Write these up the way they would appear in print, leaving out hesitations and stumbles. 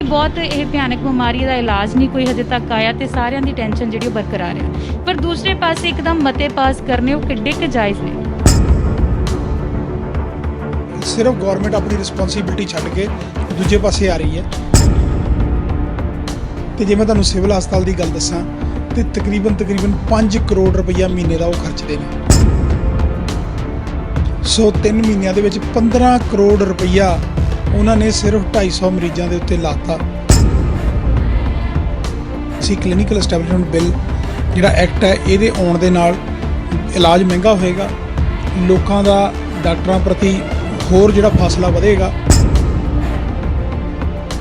बहुत यह भयानक बीमारी का इलाज नहीं कोई हजे तक आया तो सारिਆਂ ਦੀ ਟੈਨਸ਼ਨ ਜਿਹੜੀ बरकरार है। पर दूसरे पासे एकदम मते पास करने वो किड्डे क जायज़ ने। सिर्फ गौरमेंट अपनी रिस्पॉन्सिबिलिटी छड्ड के दूजे पासे आ रही है। तो जे मैं तुहानूं सिविल हस्पताल की गल दसां तो तकरीबन 5 करोड़ रुपया महीने का वो खर्चते हैं। सो 3 महीनों के 15 करोड़ रुपया उन्होंने सिर्फ 250 मरीजों के उत्ते लाता। असी क्लीनिकल एस्टैबलिशमेंट बिल जिहड़ा एक्ट है ये आउण दे नाल इलाज महंगा होएगा, लोगों का डॉक्टरों प्रति होर जिहड़ा फासला वधेगा।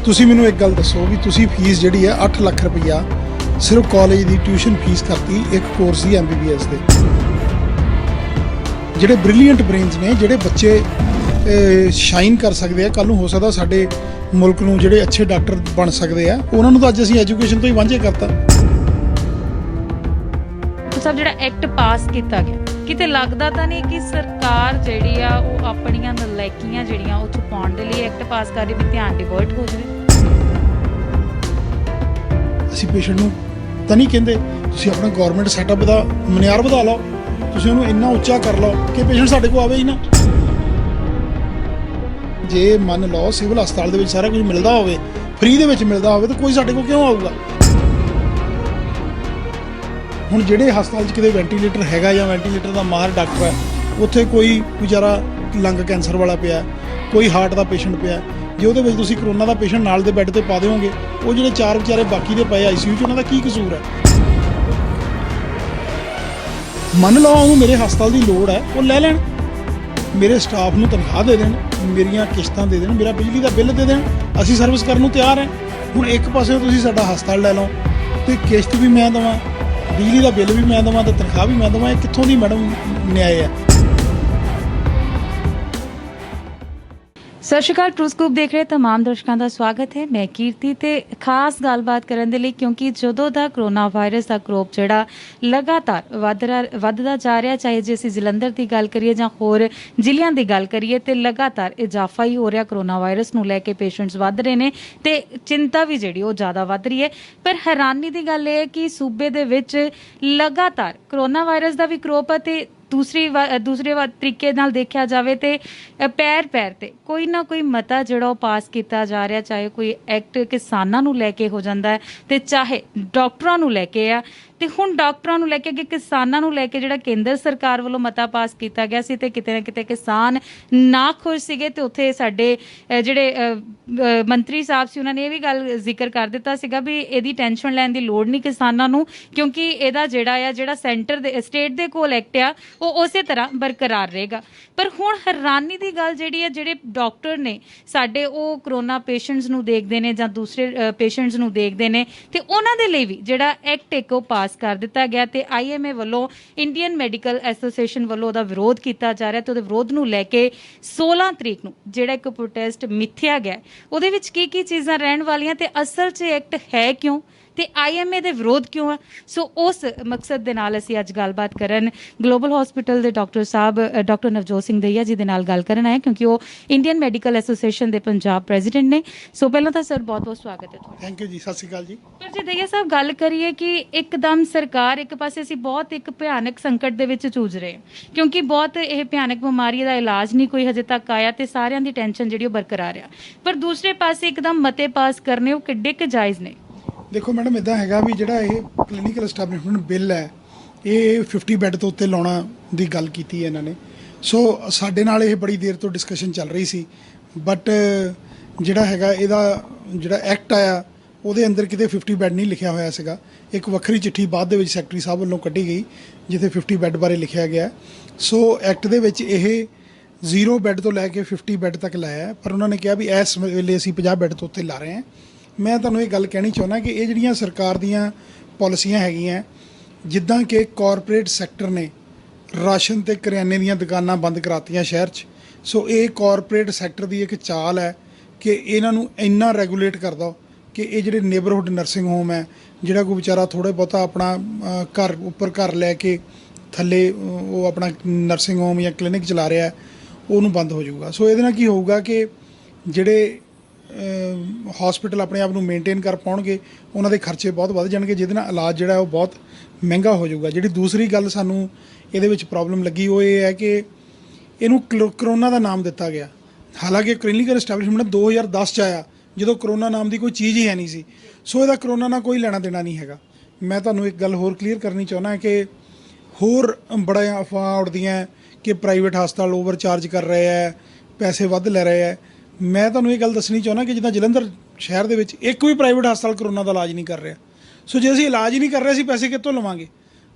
तुसी मैनूं एक गल दसो भी तुसी फीस जिहड़ी है 8 लाख रुपया सिर्फ कॉलेज की ट्यूशन फीस करती एक कोर्स की MBBS के। जिहड़े ब्रिलियंट ब्रेनस ने जिहड़े बच्चे शाइन कर सकते हैं, कल हो सकता साडे मुल्क नूं जिहड़े अच्छे डॉक्टर बन सकते हैं उन्हां नूं तां अज असीं एजुकेशन तो ही वांझे करता। सब जिहड़ा एक्ट पास किया गया किते लगदा तां नहीं कि सरकार जिहड़ी आ वो अपणियां नलायकीयां जिहड़ियां ਉਹ छुपाउण ਦੇ ਲਈ एक्ट पास कर रही भी ध्यान डिवर्ट हो जाए। ਅਸੀਂ ਪੇਸ਼ੈਂਟ ਨੂੰ ਤਾਂ ਨਹੀਂ ਕਹਿੰਦੇ ਤੁਸੀਂ ਆਪਣਾ ਗਵਰਨਮੈਂਟ ਸੈਟਅਪ ਦਾ ਮਨਿਆਰ ਵਧਾ ਲਓ, ਤੁਸੀਂ ਉਹਨੂੰ ਇੰਨਾ ਉੱਚਾ ਕਰ ਲਓ ਕਿ ਪੇਸ਼ੈਂਟ ਸਾਡੇ ਕੋਲ ਆਵੇ ਹੀ ਨਾ। ਜੇ ਮੰਨ ਲਓ ਸਿਵਲ ਹਸਪਤਾਲ ਦੇ ਵਿੱਚ ਸਾਰਾ ਕੁਝ ਮਿਲਦਾ ਹੋਵੇ, ਫ੍ਰੀ ਦੇ ਵਿੱਚ ਮਿਲਦਾ ਹੋਵੇ ਤਾਂ ਕੋਈ ਸਾਡੇ ਕੋਲ ਕਿਉਂ ਆਊਗਾ। ਹੁਣ ਜਿਹੜੇ ਹਸਪਤਾਲ 'ਚ ਕਿਤੇ ਵੈਂਟੀਲੇਟਰ ਹੈਗਾ ਜਾਂ ਵੈਂਟੀਲੇਟਰ ਦਾ ਮਾਹਰ ਡਾਕਟਰ ਹੈ, ਉੱਥੇ ਕੋਈ ਵਿਚਾਰਾ ਲੰਗ ਕੈਂਸਰ ਵਾਲਾ ਪਿਆ, ਕੋਈ ਹਾਰਟ ਦਾ ਪੇਸ਼ੈਂਟ ਪਿਆ, ਜੇ ਉਹਦੇ ਵਿੱਚ ਤੁਸੀਂ ਕਰੋਨਾ ਦਾ ਪੇਸ਼ੈਂਟ ਨਾਲ ਦੇ ਬੈੱਡ ਤੇ ਪਾ ਦਿਓਗੇ, ਉਹ ਜਿਹੜੇ 4 ਵਿਚਾਰੇ ਬਾਕੀ ਦੇ ਪਏ ICU 'ਚ ਉਹਨਾਂ ਦਾ ਕੀ ਕਸੂਰ ਹੈ। ਮੰਨ ਲਓ ਉਹਨੂੰ ਮੇਰੇ ਹਸਪਤਾਲ ਦੀ ਲੋੜ ਹੈ, ਉਹ ਲੈ ਲੈਣ, ਮੇਰੇ ਸਟਾਫ ਨੂੰ ਤਨਖਾਹ ਦੇ ਦੇਣ, ਮੇਰੀਆਂ ਕਿਸ਼ਤਾਂ ਦੇ ਦੇਣ, ਮੇਰਾ ਬਿਜਲੀ ਦਾ ਬਿੱਲ ਦੇ ਦੇਣ, ਅਸੀਂ ਸਰਵਿਸ ਕਰਨ ਨੂੰ ਤਿਆਰ ਹਾਂ। ਹੁਣ ਇੱਕ ਪਾਸੇ ਤੁਸੀਂ ਸਾਡਾ ਹਸਪਤਾਲ ਲੈ ਲਓ ਤੇ ਕਿਸ਼ਤ ਵੀ ਮੈਂ ਦੇਵਾਂ, ਬਿਜਲੀ ਦਾ ਬਿੱਲ ਵੀ ਮੈਂ ਦੇਵਾਂ ਤੇ ਤਨਖਾਹ ਵੀ ਮੈਂ ਦੇਵਾਂ, ਇਹ ਕਿੱਥੋਂ ਦੀ ਮੈਡਮ ਨਿਆਏ ਹੈ। सत श्री अकाल, ट्रू ਸਕੂਪ देख रहे तमाम दर्शकों का स्वागत है। मैं कीर्ति ते खास गलबात करने के लिए क्योंकि जदों का कोरोना वायरस का करੋਪ ਜਿਹੜਾ लगातार ਵੱਧਦਾ ਜਾ ਰਿਹਾ, ਚਾਹੇ ਜੇ ਅਸੀਂ ਜਲੰਧਰ ਦੀ ਗੱਲ ਕਰੀਏ ਜਾਂ ਹੋਰ ਜ਼ਿਲ੍ਹਿਆਂ ਦੀ ਗੱਲ ਕਰੀਏ ਤੇ ਲਗਾਤਾਰ ਇਜ਼ਾਫਾ ਹੀ ਹੋ ਰਿਹਾ ਕੋਰੋਨਾ ਵਾਇਰਸ ਨੂੰ ਲੈ ਕੇ। ਪੇਸ਼ੈਂਟਸ ਵੱਧ ਰਹੇ ਨੇ ਤੇ ਚਿੰਤਾ ਵੀ ਜਿਹੜੀ ਉਹ ਜ਼ਿਆਦਾ ਵੱਧ ਰਹੀ ਹੈ। ਪਰ ਹੈਰਾਨੀ ਦੀ ਗੱਲ ਇਹ ਹੈ ਕਿ ਸੂਬੇ ਦੇ ਵਿੱਚ ਲਗਾਤਾਰ ਕੋਰੋਨਾ ਵਾਇਰਸ ਦਾ ਵੀ ਕਰੋਪ ਹੈ ਤੇ ਦੂਸਰੇ ਤਰੀਕੇ ਨਾਲ ਦੇਖਿਆ ਜਾਵੇ ਤੇ ਪੈਰ ਤੇ ਕੋਈ ਨਾ ਕੋਈ ਮਤਾ ਜਿਹੜਾ ਉਹ ਪਾਸ ਕੀਤਾ ਜਾ ਰਿਹਾ, ਚਾਹੇ ਕੋਈ ਐਕਟ ਕਿਸਾਨਾਂ ਨੂੰ ਲੈ ਕੇ ਹੋ ਜਾਂਦਾ ਹੈ ਤੇ ਚਾਹੇ ਡਾਕਟਰਾਂ ਨੂੰ ਲੈ ਕੇ ਆ। ਤੇ ਹੁਣ ਡਾਕਟਰਾਂ ਨੂੰ ਲੈ ਕੇ ਕਿਸਾਨਾਂ ਨੂੰ ਲੈ ਕੇ ਜਿਹੜਾ ਕੇਂਦਰ ਸਰਕਾਰ ਵੱਲੋਂ ਮਤਾ ਪਾਸ ਕੀਤਾ ਗਿਆ ਸੀ ਤੇ ਕਿਤੇ ਨਾ ਕਿਤੇ ਕਿਸਾਨ ਨਾ ਖੁਸ਼ ਸੀਗੇ ਤੇ ਉੱਥੇ ਸਾਡੇ ਜਿਹੜੇ ਮੰਤਰੀ ਸਾਹਿਬ ਸੀ ਉਹਨਾਂ ਨੇ ਇਹ ਵੀ ਗੱਲ ਜ਼ਿਕਰ ਕਰ ਦਿੱਤਾ ਸੀਗਾ ਵੀ ਇਹਦੀ ਟੈਨਸ਼ਨ ਲੈਣ ਦੀ ਲੋੜ ਨਹੀਂ ਕਿਸਾਨਾਂ ਨੂੰ, ਕਿਉਂਕਿ ਇਹਦਾ ਜਿਹੜਾ ਸੈਂਟਰ ਦੇ ਸਟੇਟ ਦੇ ਕੋਲ ਐਕਟ ਆ ਉਹ ਉਸੇ ਤਰ੍ਹਾਂ ਬਰਕਰਾਰ ਰਹੇਗਾ। ਪਰ ਹੁਣ ਹੈਰਾਨੀ ਦੀ ਗੱਲ ਜਿਹੜੀ ਹੈ, ਜਿਹੜੇ ਡਾਕਟਰ ਨੇ ਸਾਡੇ ਉਹ ਕਰੋਨਾ ਪੇਸ਼ੈਂਟਸ ਨੂੰ ਦੇਖਦੇ ਨੇ ਜਾਂ ਦੂਸਰੇ ਪੇਸ਼ੈਂਟਸ ਨੂੰ ਦੇਖਦੇ ਨੇ ਤੇ ਉਹਨਾਂ ਦੇ ਲਈ ਵੀ ਜਿਹੜਾ ਐਕਟ ਇੱਕ ਉਹ ਪਾਸ ਕਰ ਦਿੱਤਾ ਗਿਆ ਤੇ IMA ਵੱਲੋਂ ਇੰਡੀਅਨ ਮੈਡੀਕਲ ਐਸੋਸੀਏਸ਼ਨ ਵੱਲੋਂ ਉਹਦਾ ਵਿਰੋਧ ਕੀਤਾ ਜਾ ਰਿਹਾ ਤੇ ਉਹਦੇ ਵਿਰੋਧ ਨੂੰ ਲੈ ਕੇ 16 ਤਰੀਕ ਨੂੰ ਜਿਹੜਾ ਇੱਕ ਪ੍ਰੋਟੈਸਟ ਮਿੱਥਿਆ ਗਿਆ, ਉਹਦੇ ਵਿੱਚ ਕੀ ਚੀਜ਼ਾਂ ਰਹਿਣ ਵਾਲੀਆਂ ਤੇ ਅਸਲ 'ਚ ਐਕਟ ਹੈ ਕਿਉਂ ਤੇ IMA ਦੇ ਵਿਰੋਧ ਕਿਉਂ ਹੈ। ਸੋ ਉਸ ਮਕਸਦ ਦੇ ਨਾਲ ਅਸੀਂ ਅੱਜ ਗੱਲਬਾਤ ਕਰਨ ਗਲੋਬਲ ਹਸਪੀਟਲ ਦੇ ਡਾਕਟਰ ਸਾਹਿਬ ਡਾਕਟਰ ਨਵਜੋਤ ਸਿੰਘ ਦਈਆ ਜੀ ਦੇ ਨਾਲ ਗੱਲ ਕਰਨ ਆਏ, ਕਿਉਂਕਿ ਉਹ ਇੰਡੀਅਨ ਮੈਡੀਕਲ ਐਸੋਸੀਏਸ਼ਨ ਦੇ ਪੰਜਾਬ ਪ੍ਰੈਜ਼ੀਡੈਂਟ ਨੇ। ਸੋ ਪਹਿਲਾਂ ਤਾਂ ਸਰ ਬਹੁਤ ਸਵਾਗਤ ਹੈ ਤੁਹਾਡਾ। ਥੈਂਕ ਯੂ ਜੀ, ਸਤਿ ਸ਼੍ਰੀ ਅਕਾਲ ਜੀ। ਪਰ ਜੀ ਦਈਆ ਸਾਹਿਬ ਗੱਲ ਕਰੀਏ ਕਿ ਇੱਕਦਮ ਸਰਕਾਰ ਇੱਕ ਪਾਸੇ ਅਸੀਂ ਬਹੁਤ ਇੱਕ ਭਿਆਨਕ ਸੰਕਟ ਦੇ ਵਿੱਚ ਜੂਝ ਰਹੇ ਹਾਂ, ਕਿਉਂਕਿ ਬਹੁਤ ਇਹ ਭਿਆਨਕ ਬਿਮਾਰੀ ਦਾ ਇਲਾਜ ਨਹੀਂ ਕੋਈ ਹਜੇ ਤੱਕ ਆਇਆ ਤੇ ਸਾਰਿਆਂ ਦੀ ਟੈਨਸ਼ਨ ਜਿਹੜੀ ਉਹ ਬਰਕਰਾਰ ਆ। ਪਰ ਦੂਸਰੇ ਪਾਸੇ ਇੱਕਦਮ ਮਤੇ ਪਾਸ ਕਰਨੇ ਉਹ ਕਿੱਡੇ ਕੁ ਜਾਇਜ਼ ਨੇ। ਦੇਖੋ ਮੈਡਮ, ਇੱਦਾਂ ਹੈਗਾ ਵੀ ਜਿਹੜਾ ਇਹ ਕਲੀਨਿਕਲ ਐਸਟੈਬਲਿਸ਼ਮੈਂਟ ਬਿੱਲ ਹੈ ਇਹ 50 ਬੈੱਡ ਤੋਂ ਉੱਤੇ ਲਾਉਣਾ ਦੀ ਗੱਲ ਕੀਤੀ ਹੈ ਇਹਨਾਂ ਨੇ। ਸੋ ਸਾਡੇ ਨਾਲ ਇਹ ਬੜੀ ਦੇਰ ਤੋਂ ਡਿਸਕਸ਼ਨ ਚੱਲ ਰਹੀ ਸੀ, ਬਟ ਜਿਹੜਾ ਹੈਗਾ ਇਹਦਾ ਜਿਹੜਾ ਐਕਟ ਆਇਆ ਉਹਦੇ ਅੰਦਰ ਕਿਤੇ 50 ਬੈੱਡ ਨਹੀਂ ਲਿਖਿਆ ਹੋਇਆ ਸੀਗਾ। ਇੱਕ ਵੱਖਰੀ ਚਿੱਠੀ ਬਾਅਦ ਦੇ ਵਿੱਚ ਸੈਕਟਰੀ ਸਾਹਿਬ ਵੱਲੋਂ ਕੱਢੀ ਗਈ ਜਿੱਥੇ 50 ਬੈੱਡ ਬਾਰੇ ਲਿਖਿਆ ਗਿਆ। ਸੋ ਐਕਟ ਦੇ ਵਿੱਚ ਇਹ 0 ਬੈੱਡ ਤੋਂ ਲੈ ਕੇ 50 ਬੈੱਡ ਤੱਕ ਲਾਇਆ, ਪਰ ਉਹਨਾਂ ਨੇ ਕਿਹਾ ਵੀ ਇਸ ਵੇਲੇ ਅਸੀਂ 50 ਬੈੱਡ ਤੋਂ ਉੱਤੇ ਲਾ ਰਹੇ ਹਾਂ। ਮੈਂ ਤੁਹਾਨੂੰ ਇਹ ਗੱਲ ਕਹਿਣੀ ਚਾਹੁੰਦਾ ਕਿ ਇਹ ਜਿਹੜੀਆਂ ਸਰਕਾਰ ਦੀਆਂ ਪਾਲਿਸੀਆਂ ਹੈਗੀਆਂ, ਜਿੱਦਾਂ ਕਿ ਕਾਰਪੋਰੇਟ ਸੈਕਟਰ ਨੇ ਰਾਸ਼ਨ ਤੇ ਕਰਿਆਨੇ ਦੀਆਂ ਦੁਕਾਨਾਂ ਬੰਦ ਕਰਾਤੀਆਂ ਸ਼ਹਿਰ 'ਚ, ਸੋ ਇਹ ਕਾਰਪੋਰੇਟ ਸੈਕਟਰ ਦੀ ਇੱਕ ਚਾਲ ਹੈ ਕਿ ਇਹਨਾਂ ਨੂੰ ਇੰਨਾ ਰੈਗੂਲੇਟ ਕਰ ਦਿਓ ਕਿ ਇਹ ਜਿਹੜੇ ਨੇਬਰਹੁੱਡ ਨਰਸਿੰਗ ਹੋਮ ਹੈ, ਜਿਹੜਾ ਕੋਈ ਵਿਚਾਰਾ ਥੋੜ੍ਹਾ ਬਹੁਤਾ ਆਪਣਾ ਘਰ ਉੱਪਰ ਘਰ ਲੈ ਕੇ ਥੱਲੇ ਉਹ ਆਪਣਾ ਨਰਸਿੰਗ ਹੋਮ ਜਾਂ ਕਲੀਨਿਕ ਚਲਾ ਰਿਹਾ, ਉਹਨੂੰ ਬੰਦ ਹੋ ਜਾਊਗਾ। ਸੋ ਇਹਦੇ ਨਾਲ ਕੀ ਹੋਊਗਾ ਕਿ ਜਿਹੜੇ ਹਸਪੀਟਲ ਆਪਣੇ ਆਪ ਨੂੰ ਮੇਨਟੇਨ ਕਰ ਪਾਉਣਗੇ ਉਹਨਾਂ ਦੇ ਖਰਚੇ ਬਹੁਤ ਵੱਧ ਜਾਣਗੇ, ਜਿਹਦੇ ਨਾਲ ਇਲਾਜ ਜਿਹੜਾ ਉਹ ਬਹੁਤ ਮਹਿੰਗਾ ਹੋ ਜਾਊਗਾ। ਜਿਹੜੀ ਦੂਸਰੀ ਗੱਲ ਸਾਨੂੰ ਇਹਦੇ ਵਿੱਚ ਪ੍ਰੋਬਲਮ ਲੱਗੀ ਉਹ ਇਹ ਹੈ ਕਿ ਇਹਨੂੰ ਕਰੋਨਾ ਦਾ ਨਾਮ ਦਿੱਤਾ ਗਿਆ, ਹਾਲਾਂਕਿ ਕਲੀਨਿਕਲ ਐਸਟੈਬਲਿਸ਼ਮੈਂਟ 2010 'ਚ ਆਇਆ ਜਦੋਂ ਕਰੋਨਾ ਨਾਮ ਦੀ ਕੋਈ ਚੀਜ਼ ਹੀ ਹੈ ਨਹੀਂ ਸੀ। ਸੋ ਇਹਦਾ ਕਰੋਨਾ ਨਾਲ ਕੋਈ ਲੈਣਾ ਦੇਣਾ ਨਹੀਂ ਹੈਗਾ। ਮੈਂ ਤੁਹਾਨੂੰ ਇੱਕ ਗੱਲ ਹੋਰ ਕਲੀਅਰ ਕਰਨੀ ਚਾਹੁੰਦਾ ਕਿ ਹੋਰ ਬੜਾ ਅਫਵਾਹ ਉੱਡਦੀਆਂ ਕਿ ਪ੍ਰਾਈਵੇਟ ਹਸਪਤਾਲ ਓਵਰ ਚਾਰਜ ਕਰ ਰਹੇ ਹੈ, ਪੈਸੇ ਵੱਧ ਲੈ ਰਹੇ ਹੈ। ਮੈਂ ਤੁਹਾਨੂੰ ਇਹ ਗੱਲ ਦੱਸਣੀ ਚਾਹੁੰਦਾ ਕਿ ਜਿੱਦਾਂ ਜਲੰਧਰ ਸ਼ਹਿਰ ਦੇ ਵਿੱਚ ਇੱਕ ਵੀ ਪ੍ਰਾਈਵੇਟ ਹਸਪਤਾਲ ਕਰੋਨਾ ਦਾ ਇਲਾਜ ਨਹੀਂ ਕਰ ਰਿਹਾ। ਸੋ ਜੇ ਅਸੀਂ ਇਲਾਜ ਹੀ ਨਹੀਂ ਕਰ ਰਹੇ ਅਸੀਂ ਪੈਸੇ ਕਿੱਥੋਂ ਲਵਾਂਗੇ?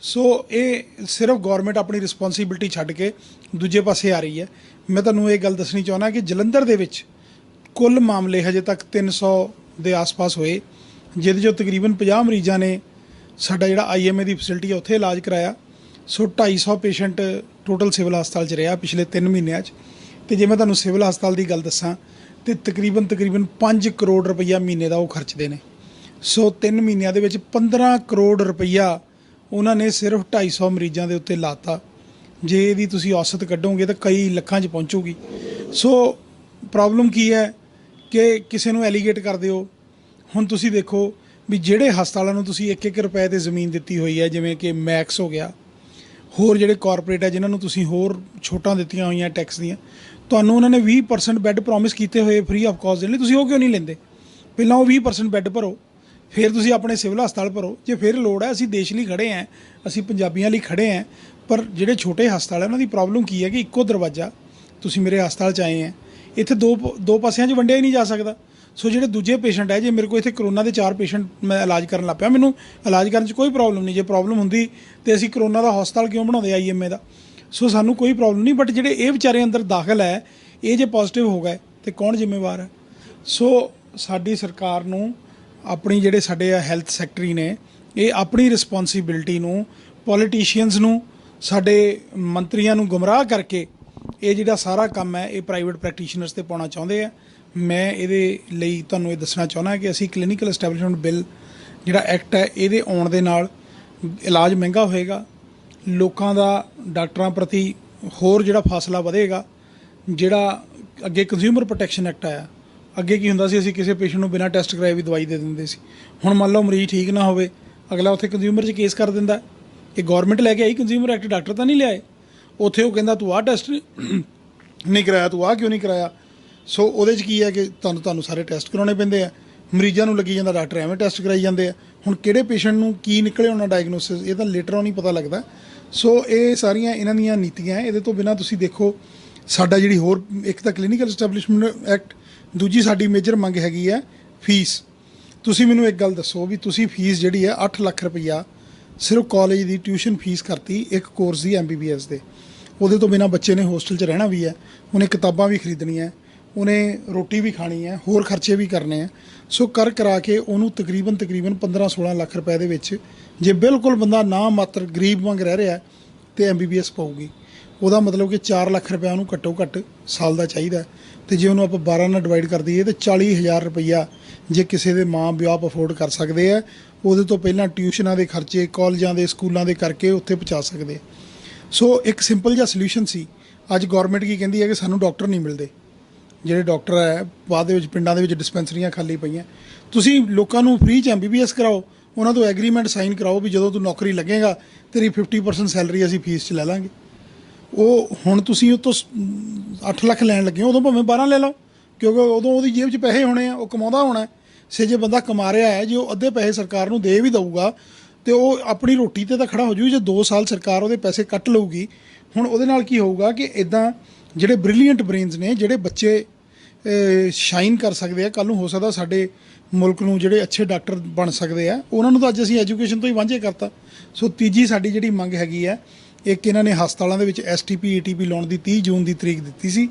ਸੋ ਇਹ ਸਿਰਫ ਗੌਰਮੈਂਟ ਆਪਣੀ ਰਿਸਪੌਂਸਿਬਿਲਟੀ ਛੱਡ ਕੇ ਦੂਜੇ ਪਾਸੇ ਆ ਰਹੀ ਹੈ। ਮੈਂ ਤੁਹਾਨੂੰ ਇਹ ਗੱਲ ਦੱਸਣੀ ਚਾਹੁੰਦਾ ਕਿ ਜਲੰਧਰ ਦੇ ਵਿੱਚ ਕੁੱਲ ਮਾਮਲੇ ਹਜੇ ਤੱਕ 300 ਦੇ ਆਸ-ਪਾਸ ਹੋਏ, ਜਿਹਦੇ 'ਚੋਂ ਤਕਰੀਬਨ 50 ਮਰੀਜ਼ਾਂ ਨੇ ਸਾਡਾ ਜਿਹੜਾ IMA ਦੀ ਫੈਸਿਲਿਟੀ ਹੈ ਉੱਥੇ ਇਲਾਜ ਕਰਾਇਆ। ਸੋ 250 ਪੇਸ਼ੈਂਟ ਟੋਟਲ ਸਿਵਲ ਹਸਪਤਾਲ 'ਚ ਰਿਹਾ ਪਿਛਲੇ 3 ਮਹੀਨਿਆਂ 'ਚ। ਤੇ ਜੇ ਮੈਂ ਤੁਹਾਨੂੰ ਸਿਵਲ ਹਸਪਤਾਲ ਦੀ ਗੱਲ ਦੱਸਾਂ ਤੇ ਤਕਰੀਬਨ 5 ਕਰੋੜ ਰੁਪਈਆ ਮਹੀਨੇ ਦਾ ਉਹ ਖਰਚਦੇ ਨੇ। ਸੋ 3 ਮਹੀਨਿਆਂ ਦੇ ਵਿੱਚ 15 ਕਰੋੜ ਰੁਪਈਆ ਉਹਨਾਂ ਨੇ ਸਿਰਫ 250 ਮਰੀਜ਼ਾਂ ਦੇ ਉੱਤੇ ਲਾਤਾ। ਜੇ ਇਹਦੀ ਤੁਸੀਂ ਔਸਤ ਕੱਢੋਗੇ ਤਾਂ ਕਈ ਲੱਖਾਂ 'ਚ ਪਹੁੰਚੂਗੀ। ਸੋ ਪ੍ਰੋਬਲਮ ਕੀ ਹੈ ਕਿ ਕਿਸੇ ਨੂੰ ਐਲੀਗੇਟ ਕਰਦੇ ਹੋ। ਹੁਣ ਤੁਸੀਂ ਦੇਖੋ ਵੀ ਜਿਹੜੇ ਹਸਪਤਾਲਾਂ ਨੂੰ ਤੁਸੀਂ 1-1 ਰੁਪਏ ਤੇ ਜ਼ਮੀਨ ਦਿੱਤੀ ਹੋਈ ਹੈ, ਜਿਵੇਂ ਕਿ ਮੈਕਸ ਹੋ ਗਿਆ, ਹੋਰ ਜਿਹੜੇ ਕਾਰਪੋਰੇਟ ਹੈ ਜਿਨ੍ਹਾਂ ਨੂੰ ਤੁਸੀਂ ਹੋਰ ਛੋਟਾਂ ਦਿੱਤੀਆਂ ਹੋਈਆਂ ਟੈਕਸ ਦੀਆਂ, ਤੁਹਾਨੂੰ ਉਹਨਾਂ ਨੇ 20% ਬੈੱਡ ਪ੍ਰੋਮਿਸ ਕੀਤੇ ਹੋਏ ਫ੍ਰੀ ਆਫ ਕਾਸਟ ਦੇਣ ਲਈ, ਤੁਸੀਂ ਉਹ ਕਿਉਂ ਨਹੀਂ ਲੈਂਦੇ? ਪਹਿਲਾਂ ਉਹ 20% ਬੈੱਡ ਭਰੋ, ਫਿਰ ਤੁਸੀਂ ਆਪਣੇ ਸਿਵਲ ਹਸਪਤਾਲ ਭਰੋ। ਜੇ ਫਿਰ ਲੋੜ ਹੈ, ਅਸੀਂ ਦੇਸ਼ ਲਈ ਖੜ੍ਹੇ ਹਾਂ, ਅਸੀਂ ਪੰਜਾਬੀਆਂ ਲਈ ਖੜ੍ਹੇ ਹਾਂ। ਪਰ ਜਿਹੜੇ ਛੋਟੇ ਹਸਪਤਾਲ ਹੈ ਉਹਨਾਂ ਦੀ ਪ੍ਰੋਬਲਮ ਕੀ ਹੈ ਕਿ ਇੱਕੋ ਦਰਵਾਜ਼ਾ, ਤੁਸੀਂ ਮੇਰੇ ਹਸਪਤਾਲ 'ਚ ਆਏ ਹੈ, ਇੱਥੇ ਦੋ ਪਾਸਿਆਂ 'ਚ ਵੰਡਿਆ ਹੀ ਨਹੀਂ ਜਾ ਸਕਦਾ। ਸੋ ਜਿਹੜੇ ਦੂਜੇ ਪੇਸ਼ੈਂਟ ਹੈ, ਜੇ ਮੇਰੇ ਕੋਲ ਇੱਥੇ ਕਰੋਨਾ ਦੇ 4 ਪੇਸ਼ੈਂਟ ਮੈਂ ਇਲਾਜ ਕਰਨ ਲੱਗ ਪਿਆ, ਮੈਨੂੰ ਇਲਾਜ ਕਰਨ 'ਚ ਕੋਈ ਪ੍ਰੋਬਲਮ ਨਹੀਂ। ਜੇ ਪ੍ਰੋਬਲਮ ਹੁੰਦੀ ਤਾਂ ਅਸੀਂ ਕਰੋਨਾ ਦਾ ਹਸਪਤਾਲ ਕਿਉਂ ਬਣਾਉਂਦੇ IMA ਦਾ? ਸੋ ਸਾਨੂੰ ਕੋਈ ਪ੍ਰੋਬਲਮ ਨਹੀਂ। ਬਟ ਜਿਹੜੇ ਇਹ ਵਿਚਾਰੇ ਅੰਦਰ ਦਾਖਲ ਹੈ, ਇਹ ਜੇ ਪੋਜ਼ਿਟਿਵ ਹੋ ਗਏ ਤਾਂ ਕੌਣ ਜ਼ਿੰਮੇਵਾਰ ਹੈ? ਸੋ ਸਾਡੀ ਸਰਕਾਰ ਨੂੰ ਆਪਣੀ ਜਿਹੜੇ ਸਾਡੇ ਹੈਲਥ ਸੈਕਟਰੀ ਨੇ, ਇਹ ਆਪਣੀ ਰਿਸਪੌਂਸਿਬਿਲਟੀ ਨੂੰ ਪੋਲੀਟੀਸ਼ੀਅਨਸ ਨੂੰ, ਸਾਡੇ ਮੰਤਰੀਆਂ ਨੂੰ ਗੁੰਮਰਾਹ ਕਰਕੇ ਇਹ ਜਿਹੜਾ ਸਾਰਾ ਕੰਮ ਹੈ ਇਹ ਪ੍ਰਾਈਵੇਟ ਪ੍ਰੈਕਟੀਸ਼ਨਰਸ 'ਤੇ ਪਾਉਣਾ ਚਾਹੁੰਦੇ ਆ। ਮੈਂ ਇਹਦੇ ਲਈ ਤੁਹਾਨੂੰ ਇਹ ਦੱਸਣਾ ਚਾਹੁੰਦਾ ਕਿ ਅਸੀਂ ਕਲੀਨਿਕਲ ਐਸਟੈਬਲਿਸ਼ਮੈਂਟ ਬਿੱਲ ਜਿਹੜਾ ਐਕਟ ਹੈ ਇਹਦੇ ਆਉਣ ਦੇ ਨਾਲ ਇਲਾਜ ਮਹਿੰਗਾ ਹੋਏਗਾ, ਲੋਕਾਂ ਦਾ ਡਾਕਟਰਾਂ ਪ੍ਰਤੀ ਹੋਰ ਜਿਹੜਾ ਫਾਸਲਾ ਵਧੇਗਾ। ਜਿਹੜਾ ਅੱਗੇ ਕੰਜ਼ਿਊਮਰ ਪ੍ਰੋਟੈਕਸ਼ਨ ਐਕਟ ਆਇਆ, ਅੱਗੇ ਕੀ ਹੁੰਦਾ ਸੀ, ਅਸੀਂ ਕਿਸੇ ਪੇਸ਼ੈਂਟ ਨੂੰ ਬਿਨਾਂ ਟੈਸਟ ਕਰਾਏ ਵੀ ਦਵਾਈ ਦੇ ਦਿੰਦੇ ਸੀ। ਹੁਣ ਮੰਨ ਲਓ ਮਰੀਜ਼ ਠੀਕ ਨਾ ਹੋਵੇ, ਅਗਲਾ ਉੱਥੇ ਕੰਜ਼ਿਊਮਰ 'ਚ ਕੇਸ ਕਰ ਦਿੰਦਾ। ਇਹ ਗੌਰਮੈਂਟ ਲੈ ਕੇ ਆਈ ਕੰਜ਼ਿਊਮਰ ਐਕਟ, ਡਾਕਟਰ ਤਾਂ ਨਹੀਂ ਲਿਆਏ। ਉੱਥੇ ਉਹ ਕਹਿੰਦਾ ਤੂੰ ਆਹ ਟੈਸਟ ਨਹੀਂ ਕਰਾਇਆ, ਤੂੰ ਆਹ ਕਿਉਂ ਨਹੀਂ ਕਰਾਇਆ? ਸੋ ਉਹਦੇ 'ਚ ਕੀ ਹੈ ਕਿ ਤੁਹਾਨੂੰ ਸਾਰੇ ਟੈਸਟ ਕਰਾਉਣੇ ਪੈਂਦੇ ਆ। ਮਰੀਜ਼ਾਂ ਨੂੰ ਲੱਗੀ ਜਾਂਦਾ ਡਾਕਟਰ ਐਵੇਂ ਟੈਸਟ ਕਰਾਈ ਜਾਂਦੇ ਆ। ਹੁਣ ਕਿਹੜੇ ਪੇਸ਼ੈਂਟ ਨੂੰ ਕੀ ਨਿਕਲੇ ਉਹਨਾਂ ਡਾਇਗਨੋਸਿਸ, ਇਹ ਤਾਂ ਲੇਟਰ ਔਨ ਹੀ ਪਤਾ ਲੱਗਦਾ। ਸੋ ਇਹ ਸਾਰੀਆਂ ਇਹਨਾਂ ਦੀਆਂ ਨੀਤੀਆਂ। ਇਹਦੇ ਤੋਂ ਬਿਨਾਂ ਤੁਸੀਂ ਦੇਖੋ ਸਾਡਾ ਜਿਹੜੀ ਹੋਰ ਇੱਕ ਤਾਂ ਕਲੀਨਿਕਲ ਐਸਟੈਬਲਿਸ਼ਮੈਂਟ ਐਕਟ, ਦੂਜੀ ਸਾਡੀ ਮੇਜਰ ਮੰਗ ਹੈਗੀ ਹੈ ਫੀਸ। ਤੁਸੀਂ ਮੈਨੂੰ ਇੱਕ ਗੱਲ ਦੱਸੋ ਵੀ ਤੁਸੀਂ ਫੀਸ ਜਿਹੜੀ ਹੈ 8 ਲੱਖ ਰੁਪਈਆ ਸਿਰਫ ਕਾਲਜ ਦੀ ਟਿਊਸ਼ਨ ਫੀਸ ਕਰਤੀ ਇੱਕ ਕੋਰਸ ਦੀ MBBS ਦੇ। ਉਹਦੇ ਤੋਂ ਬਿਨਾਂ ਬੱਚੇ ਨੇ ਹੋਸਟਲ 'ਚ ਰਹਿਣਾ ਵੀ ਹੈ, ਉਹਨੇ ਕਿਤਾਬਾਂ ਵੀ ਖਰੀਦਣੀਆਂ, ਉਹਨੇ ਰੋਟੀ ਵੀ ਖਾਣੀ ਹੈ, ਹੋਰ ਖਰਚੇ ਵੀ ਕਰਨੇ ਆ। ਸੋ ਕਰਾ ਕੇ ਉਹਨੂੰ ਤਕਰੀਬਨ 15-16 ਲੱਖ ਰੁਪਏ ਦੇ ਵਿੱਚ ਜੇ ਬਿਲਕੁਲ ਬੰਦਾ ਨਾ ਮਾਤਰ ਗਰੀਬ ਵਾਂਗ ਰਹਿ ਰਿਹਾ ਤੇ MBBS ਪਾਊਗੀ। ਉਹਦਾ ਮਤਲਬ ਕਿ 4 ਲੱਖ ਰੁਪਇਆ ਉਹਨੂੰ ਘੱਟੋ ਘੱਟ ਸਾਲ ਦਾ ਚਾਹੀਦਾ। ਤੇ ਜੇ ਉਹਨੂੰ ਆਪਾਂ 12 ਨਾਲ ਡਿਵਾਈਡ ਕਰ ਦਈਏ ਤਾਂ 40,000 ਰੁਪਈਆ ਜੇ ਕਿਸੇ ਦੇ ਮਾਂ ਪਿਓ ਅਫੋਰਡ ਕਰ ਸਕਦੇ ਆ, ਉਹਦੇ ਤੋਂ ਪਹਿਲਾਂ ਟਿਊਸ਼ਨਾਂ ਦੇ ਖਰਚੇ, ਕਾਲਜਾਂ ਦੇ, ਸਕੂਲਾਂ ਦੇ ਕਰਕੇ ਉੱਥੇ ਪਹੁੰਚਾ ਸਕਦੇ। ਸੋ ਇੱਕ ਸਿੰਪਲ ਜਿਹਾ ਸੋਲੂਸ਼ਨ ਸੀ। ਅੱਜ ਗੌਰਮੈਂਟ ਕੀ ਕਹਿੰਦੀ ਹੈ ਕਿ ਸਾਨੂੰ ਡਾਕਟਰ ਨਹੀਂ ਮਿਲਦੇ। ਜਿਹੜੇ ਡਾਕਟਰ ਹੈ ਬਾਅਦ ਦੇ ਵਿੱਚ ਪਿੰਡਾਂ ਦੇ ਵਿੱਚ ਡਿਸਪੈਂਸਰੀਆਂ ਖਾਲੀ ਪਈਆਂ। ਤੁਸੀਂ ਲੋਕਾਂ ਨੂੰ ਫ੍ਰੀ 'ਚ MBBS ਕਰਾਓ, ਉਹਨਾਂ ਤੋਂ ਐਗਰੀਮੈਂਟ ਸਾਈਨ ਕਰਾਓ ਵੀ ਜਦੋਂ ਤੂੰ ਨੌਕਰੀ ਲੱਗੇਗਾ ਤੇਰੀ 50% ਸੈਲਰੀ ਅਸੀਂ ਫੀਸ 'ਚ ਲੈ ਲਾਂਗੇ। ਉਹ ਹੁਣ ਤੁਸੀਂ ਉਹ ਤੋਂ 8 ਲੱਖ ਲੈਣ ਲੱਗੇ ਹੋ, ਉਦੋਂ ਭਾਵੇਂ 12 ਲੈ ਲਓ, ਕਿਉਂਕਿ ਉਦੋਂ ਉਹਦੀ ਜੇਬ 'ਚ ਪੈਸੇ ਹੋਣੇ ਆ, ਉਹ ਕਮਾਉਂਦਾ ਹੋਣਾ। ਸੇ ਜੇ ਬੰਦਾ ਕਮਾ ਰਿਹਾ ਹੈ, ਜੇ ਉਹ ਅੱਧੇ ਪੈਸੇ ਸਰਕਾਰ ਨੂੰ ਦੇ ਵੀ ਦਊਗਾ ਤੇ ਉਹ ਆਪਣੀ ਰੋਟੀ ਤੇ ਤਾਂ ਖੜਾ ਹੋ ਜੂ। ਜੇ 2 ਸਾਲ ਸਰਕਾਰ ਉਹਦੇ ਪੈਸੇ ਕੱਟ ਲਊਗੀ, ਹੁਣ ਉਹਦੇ ਨਾਲ ਕੀ ਹੋਊਗਾ ਕਿ ਇੱਦਾਂ ਜਿਹੜੇ ਬ੍ਰਿਲੀਅੰਟ ਬ੍ਰੇਨਸ ਨੇ, ਜਿਹੜੇ ਬੱਚੇ ਸ਼ਾਈਨ ਕਰ ਸਕਦੇ ਆ, ਕੱਲ੍ਹ ਨੂੰ ਹੋ ਸਕਦਾ ਸਾਡੇ ਮੁਲਕ ਨੂੰ ਜਿਹੜੇ ਅੱਛੇ ਡਾਕਟਰ ਬਣ ਸਕਦੇ ਆ, ਉਹਨਾਂ ਨੂੰ ਤਾਂ ਅੱਜ ਅਸੀਂ ਐਜੂਕੇਸ਼ਨ ਤੋਂ ਹੀ ਵਾਂਝੇ ਕਰਤਾ। ਸੋ ਤੀਜੀ ਸਾਡੀ ਜਿਹੜੀ ਮੰਗ ਹੈਗੀ ਆ, ਇੱਕ ਇਹਨਾਂ ਨੇ ਹਸਪਤਾਲਾਂ ਦੇ ਵਿੱਚ STP ATP ਲਾਉਣ ਦੀ 30 ਜੂਨ ਦੀ ਤਰੀਕ ਦਿੱਤੀ ਸੀ।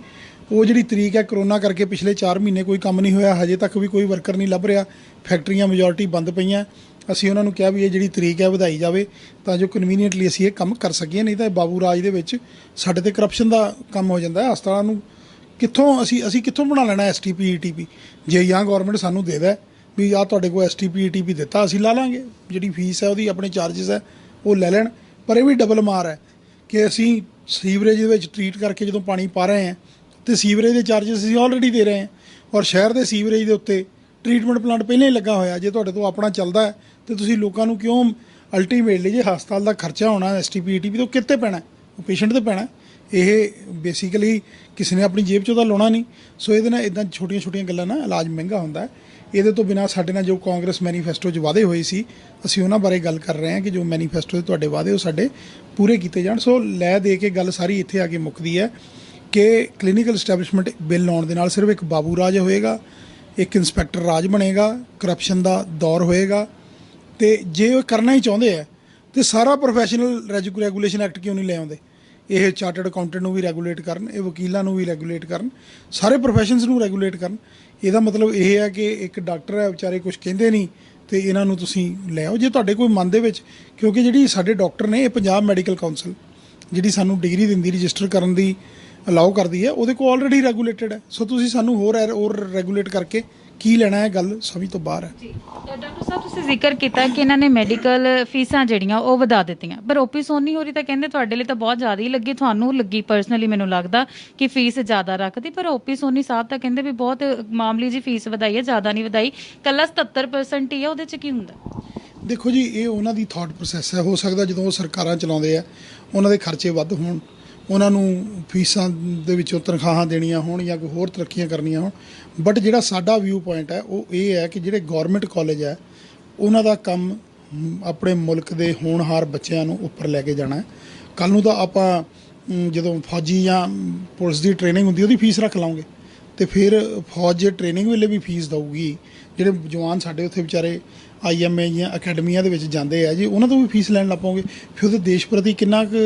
ਉਹ ਜਿਹੜੀ ਤਰੀਕ ਹੈ ਕਰੋਨਾ ਕਰਕੇ ਪਿਛਲੇ 4 ਮਹੀਨੇ ਕੋਈ ਕੰਮ ਨਹੀਂ ਹੋਇਆ, ਹਜੇ ਤੱਕ ਵੀ ਕੋਈ ਵਰਕਰ ਨਹੀਂ ਲੱਭ ਰਿਹਾ, ਫੈਕਟਰੀਆਂ ਮੈਜੋਰਟੀ ਬੰਦ ਪਈਆਂ। ਅਸੀਂ ਉਹਨਾਂ ਨੂੰ ਕਿਹਾ ਵੀ ਇਹ ਜਿਹੜੀ ਤਰੀਕ ਹੈ ਵਧਾਈ ਜਾਵੇ ਤਾਂ ਜੋ ਕਨਵੀਨੀਅੰਟਲੀ ਅਸੀਂ ਇਹ ਕੰਮ ਕਰ ਸਕੀਏ, ਨਹੀਂ ਤਾਂ ਬਾਬੂ ਰਾਜ ਦੇ ਵਿੱਚ ਸਾਡੇ ਤੇ ਕਰਪਸ਼ਨ ਦਾ ਕੰਮ ਹੋ ਜਾਂਦਾ ਹੈ। ਹਸਪਤਾਲਾਂ ਨੂੰ ਕਿੱਥੋਂ ਅਸੀਂ ਕਿੱਥੋਂ ਬਣਾ ਲੈਣਾ STP ATP? ਜੇ ਜਾਂ ਗੌਰਮੈਂਟ ਸਾਨੂੰ ਦੇ ਦੇ ਵੀ ਆਹ ਤੁਹਾਡੇ ਕੋਲ STP ATP ਦਿੱਤਾ, ਅਸੀਂ ਲਾ ਲਾਂਗੇ, ਜਿਹੜੀ ਫੀਸ ਹੈ ਉਹਦੀ ਆਪਣੇ ਚਾਰਜਸ ਹੈ ਉਹ ਲੈ ਲੈਣ। ਪਰ ਇਹ ਵੀ ਡਬਲ ਮਾਰ ਹੈ ਕਿ ਅਸੀਂ ਸੀਵਰੇਜ ਦੇ ਵਿੱਚ ਟਰੀਟ ਕਰਕੇ ਜਦੋਂ ਪਾਣੀ ਪਾ ਰਹੇ ਹਾਂ ਤੇ ਸੀਵਰੇਜ ਦੇ ਚਾਰਜਸ ਅਸੀਂ ਆਲਰੇਡੀ ਦੇ ਰਹੇ ਹਾਂ। ਔਰ ਸ਼ਹਿਰ ਦੇ ਸੀਵਰੇਜ ਦੇ ਉੱਤੇ ਟ੍ਰੀਟਮੈਂਟ ਪਲਾਂਟ ਪਹਿਲਾਂ ਹੀ ਲੱਗਾ ਹੋਇਆ। ਜੇ ਤੁਹਾਡੇ ਤੋਂ ਆਪਣਾ ਚੱਲਦਾ ਹੈ ਤੇ ਤੁਸੀਂ ਲੋਕਾਂ ਨੂੰ ਕਿਉਂ ਅਲਟੀਮੇਟਲੀ ਜੇ ਹਸਪਤਾਲ ਦਾ ਖਰਚਾ ਹੋਣਾ ਐਸਟੀਪੀ ਈਟੀਪੀ ਤੋਂ ਕਿੱਥੇ ਪੈਣਾ? ਉਹ ਪੇਸ਼ੈਂਟ ਤੇ ਪੈਣਾ। ਇਹ ਬੇਸਿਕਲੀ ਕਿਸੇ ਨੇ ਆਪਣੀ ਜੇਬ 'ਚੋਂ ਤਾਂ ਲਾਉਣਾ ਨਹੀਂ। ਸੋ ਇਹਦੇ ਨਾਲ ਇਦਾਂ ਛੋਟੀਆਂ ਗੱਲਾਂ ਨਾਲ ਇਲਾਜ ਮਹਿੰਗਾ ਹੁੰਦਾ ਹੈ। ਇਹਦੇ ਤੋਂ ਬਿਨਾਂ ਸਾਡੇ ਨਾਲ ਜੋ ਕਾਂਗਰਸ ਮੈਨੀਫੈਸਟੋ 'ਚ ਵਾਅਦੇ ਹੋਏ ਸੀ, ਅਸੀਂ ਉਹਨਾਂ ਬਾਰੇ ਗੱਲ ਕਰ ਰਹੇ ਹਾਂ ਕਿ ਜੋ ਮੈਨੀਫੈਸਟੋ 'ਚ ਤੁਹਾਡੇ ਵਾਅਦੇ ਉਹ ਸਾਡੇ ਪੂਰੇ ਕੀਤੇ ਜਾਣ। ਸੋ ਲੈ ਦੇ ਕੇ ਗੱਲ ਸਾਰੀ ਇੱਥੇ ਆ ਕੇ ਮੁੱਕਦੀ ਹੈ ਕਿ ਕਲੀਨਿਕਲ ਐਸਟੈਬਲਿਸ਼ਮੈਂਟ ਬਿੱਲ ਲਾਉਣ ਦੇ ਨਾਲ ਸਿਰਫ ਇੱਕ ਬਾਬੂ ਰਾਜ ਹੋਏਗਾ, ਇੱਕ ਇੰਸਪੈਕਟਰ ਰਾਜ ਬਣੇਗਾ, ਕਰਪਸ਼ਨ ਦਾ ਦੌਰ ਹੋਏਗਾ। ਤੇ ਜੇ ਉਹ ਕਰਨਾ ਹੀ ਚਾਹੁੰਦੇ ਆ ਤੇ ਸਾਰਾ ਪ੍ਰੋਫੈਸ਼ਨਲ ਰੈਗੂਲੇਸ਼ਨ ਐਕਟ ਕਿਉਂ ਨਹੀਂ ਲੈ ਆਉਂਦੇ? ਇਹ ਚਾਰਟਰਡ ਅਕਾਊਂਟੈਂਟ ਨੂੰ ਵੀ ਰੈਗੂਲੇਟ ਕਰਨ, ਇਹ ਵਕੀਲਾਂ ਨੂੰ ਵੀ ਰੈਗੂਲੇਟ ਕਰਨ, ਸਾਰੇ ਪ੍ਰੋਫੈਸ਼ਨਸ ਨੂੰ ਰੈਗੂਲੇਟ ਕਰਨ। ਇਹਦਾ ਮਤਲਬ ਇਹ ਹੈ ਕਿ ਇੱਕ ਡਾਕਟਰ ਹੈ ਵਿਚਾਰੇ ਕੁਝ ਕਹਿੰਦੇ ਨਹੀਂ ਤੇ ਇਹਨਾਂ ਨੂੰ ਤੁਸੀਂ ਲੈ ਆਓ। ਜੇ ਤੁਹਾਡੇ ਕੋਈ ਮਨ ਦੇ ਵਿੱਚ, ਕਿਉਂਕਿ ਜਿਹੜੀ ਸਾਡੇ ਡਾਕਟਰ ਨੇ, ਇਹ ਪੰਜਾਬ ਮੈਡੀਕਲ ਕਾਉਂਸਲ ਜਿਹੜੀ ਸਾਨੂੰ ਡਿਗਰੀ ਦਿੰਦੀ ਰਜਿਸਟਰ ਕਰਨ ਦੀ ਅਲਾਓ ਕਰਦੀ ਹੈ, ਉਹਦੇ ਕੋਲ ਆਲਰੇਡੀ ਰੈਗੂਲੇਟਡ ਹੈ। ਸੋ ਤੁਸੀਂ ਸਾਨੂੰ ਹੋਰ ਰੈਗੂਲੇਟ ਕਰਕੇ ਕੀ ਲੈਣਾ ਹੈ? ਗੱਲ ਸਮਝ ਤੋਂ ਬਾਹਰ ਹੈ। ਜੀ ਡਾਕਟਰ ਸਾਹਿਬ, ਤੁਸੀਂ ਜ਼ਿਕਰ ਕੀਤਾ ਕਿ ਇਹਨਾਂ ਨੇ ਮੈਡੀਕਲ ਫੀਸਾਂ ਜਿਹੜੀਆਂ ਉਹ ਵਧਾ ਦਿੱਤੀਆਂ, ਪਰ ਓਪੀ ਸੋਨੀ ਹੋਰੀ ਤਾਂ ਕਹਿੰਦੇ ਤੁਹਾਡੇ ਲਈ ਤਾਂ ਬਹੁਤ ਜ਼ਿਆਦਾ ਹੀ ਲੱਗੀ, ਤੁਹਾਨੂੰ ਲੱਗੀ ਪਰਸਨਲੀ ਮੈਨੂੰ ਲੱਗਦਾ ਕਿ ਫੀਸ ਜ਼ਿਆਦਾ ਰੱਖਦੀ, ਪਰ ਓਪੀ ਸੋਨੀ ਸਾਹਿਬ ਤਾਂ ਕਹਿੰਦੇ ਵੀ ਬਹੁਤ ਮਾਮੂਲੀ ਜੀ ਫੀਸ ਵਧਾਈ ਹੈ, ਜ਼ਿਆਦਾ ਨਹੀਂ ਵਧਾਈ, ਕੱਲਾ 77% ਹੀ ਹੈ। ਉਹਦੇ 'ਚ ਕੀ ਹੁੰਦਾ? ਦੇਖੋ ਜੀ, ਇਹ ਉਹਨਾਂ ਦੀ ਥਾਟ ਪ੍ਰੋਸੈਸ ਹੈ। ਹੋ ਸਕਦਾ ਜਦੋਂ ਉਹ ਸਰਕਾਰਾਂ ਚਲਾਉਂਦੇ ਆ ਉਹਨਾਂ ਦੇ ਖਰਚੇ ਵੱਧ ਹੋਣ, ਉਹਨਾਂ ਨੂੰ ਫੀਸਾਂ ਦੇ ਵਿੱਚੋਂ ਤਨਖਾਹਾਂ ਦੇਣੀਆਂ ਹੋਣ ਜਾਂ ਕੋਈ ਹੋਰ ਤਰੱਕੀਆਂ ਕਰਨੀਆਂ ਹੋਣ, ਬਟ ਜਿਹੜਾ ਸਾਡਾ ਵਿਊ ਪੁਆਇੰਟ ਹੈ ਉਹ ਇਹ ਹੈ ਕਿ ਜਿਹੜੇ ਗੌਰਮੈਂਟ ਕਾਲਜ ਹੈ ਉਹਨਾਂ ਦਾ ਕੰਮ ਆਪਣੇ ਮੁਲਕ ਦੇ ਹੋਣਹਾਰ ਬੱਚਿਆਂ ਨੂੰ ਉੱਪਰ ਲੈ ਕੇ ਜਾਣਾ ਹੈ। ਕੱਲ੍ਹ ਨੂੰ ਤਾਂ ਆਪਾਂ ਜਦੋਂ ਫੌਜੀ ਜਾਂ ਪੁਲਿਸ ਦੀ ਟ੍ਰੇਨਿੰਗ ਹੁੰਦੀ ਉਹਦੀ ਫੀਸ ਰੱਖ ਲਾਂਗੇ ਤੇ ਫਿਰ ਫੌਜ ਜੇ ਟ੍ਰੇਨਿੰਗ ਵੇਲੇ ਵੀ ਫੀਸ ਦਊਗੀ, ਜਿਹੜੇ ਜਵਾਨ ਸਾਡੇ ਉੱਥੇ ਵਿਚਾਰੇ IMA ਜਾਂ ਅਕੈਡਮੀਆਂ ਦੇ ਵਿੱਚ ਜਾਂਦੇ ਆ ਜੀ, ਉਹਨਾਂ ਤੋਂ ਵੀ ਫੀਸ ਲੈਣ ਲੱਗ ਪਓਗੇ, ਫਿਰ ਉਹਦੇ ਦੇਸ਼ ਪ੍ਰਤੀ ਕਿੰਨਾ ਕੁ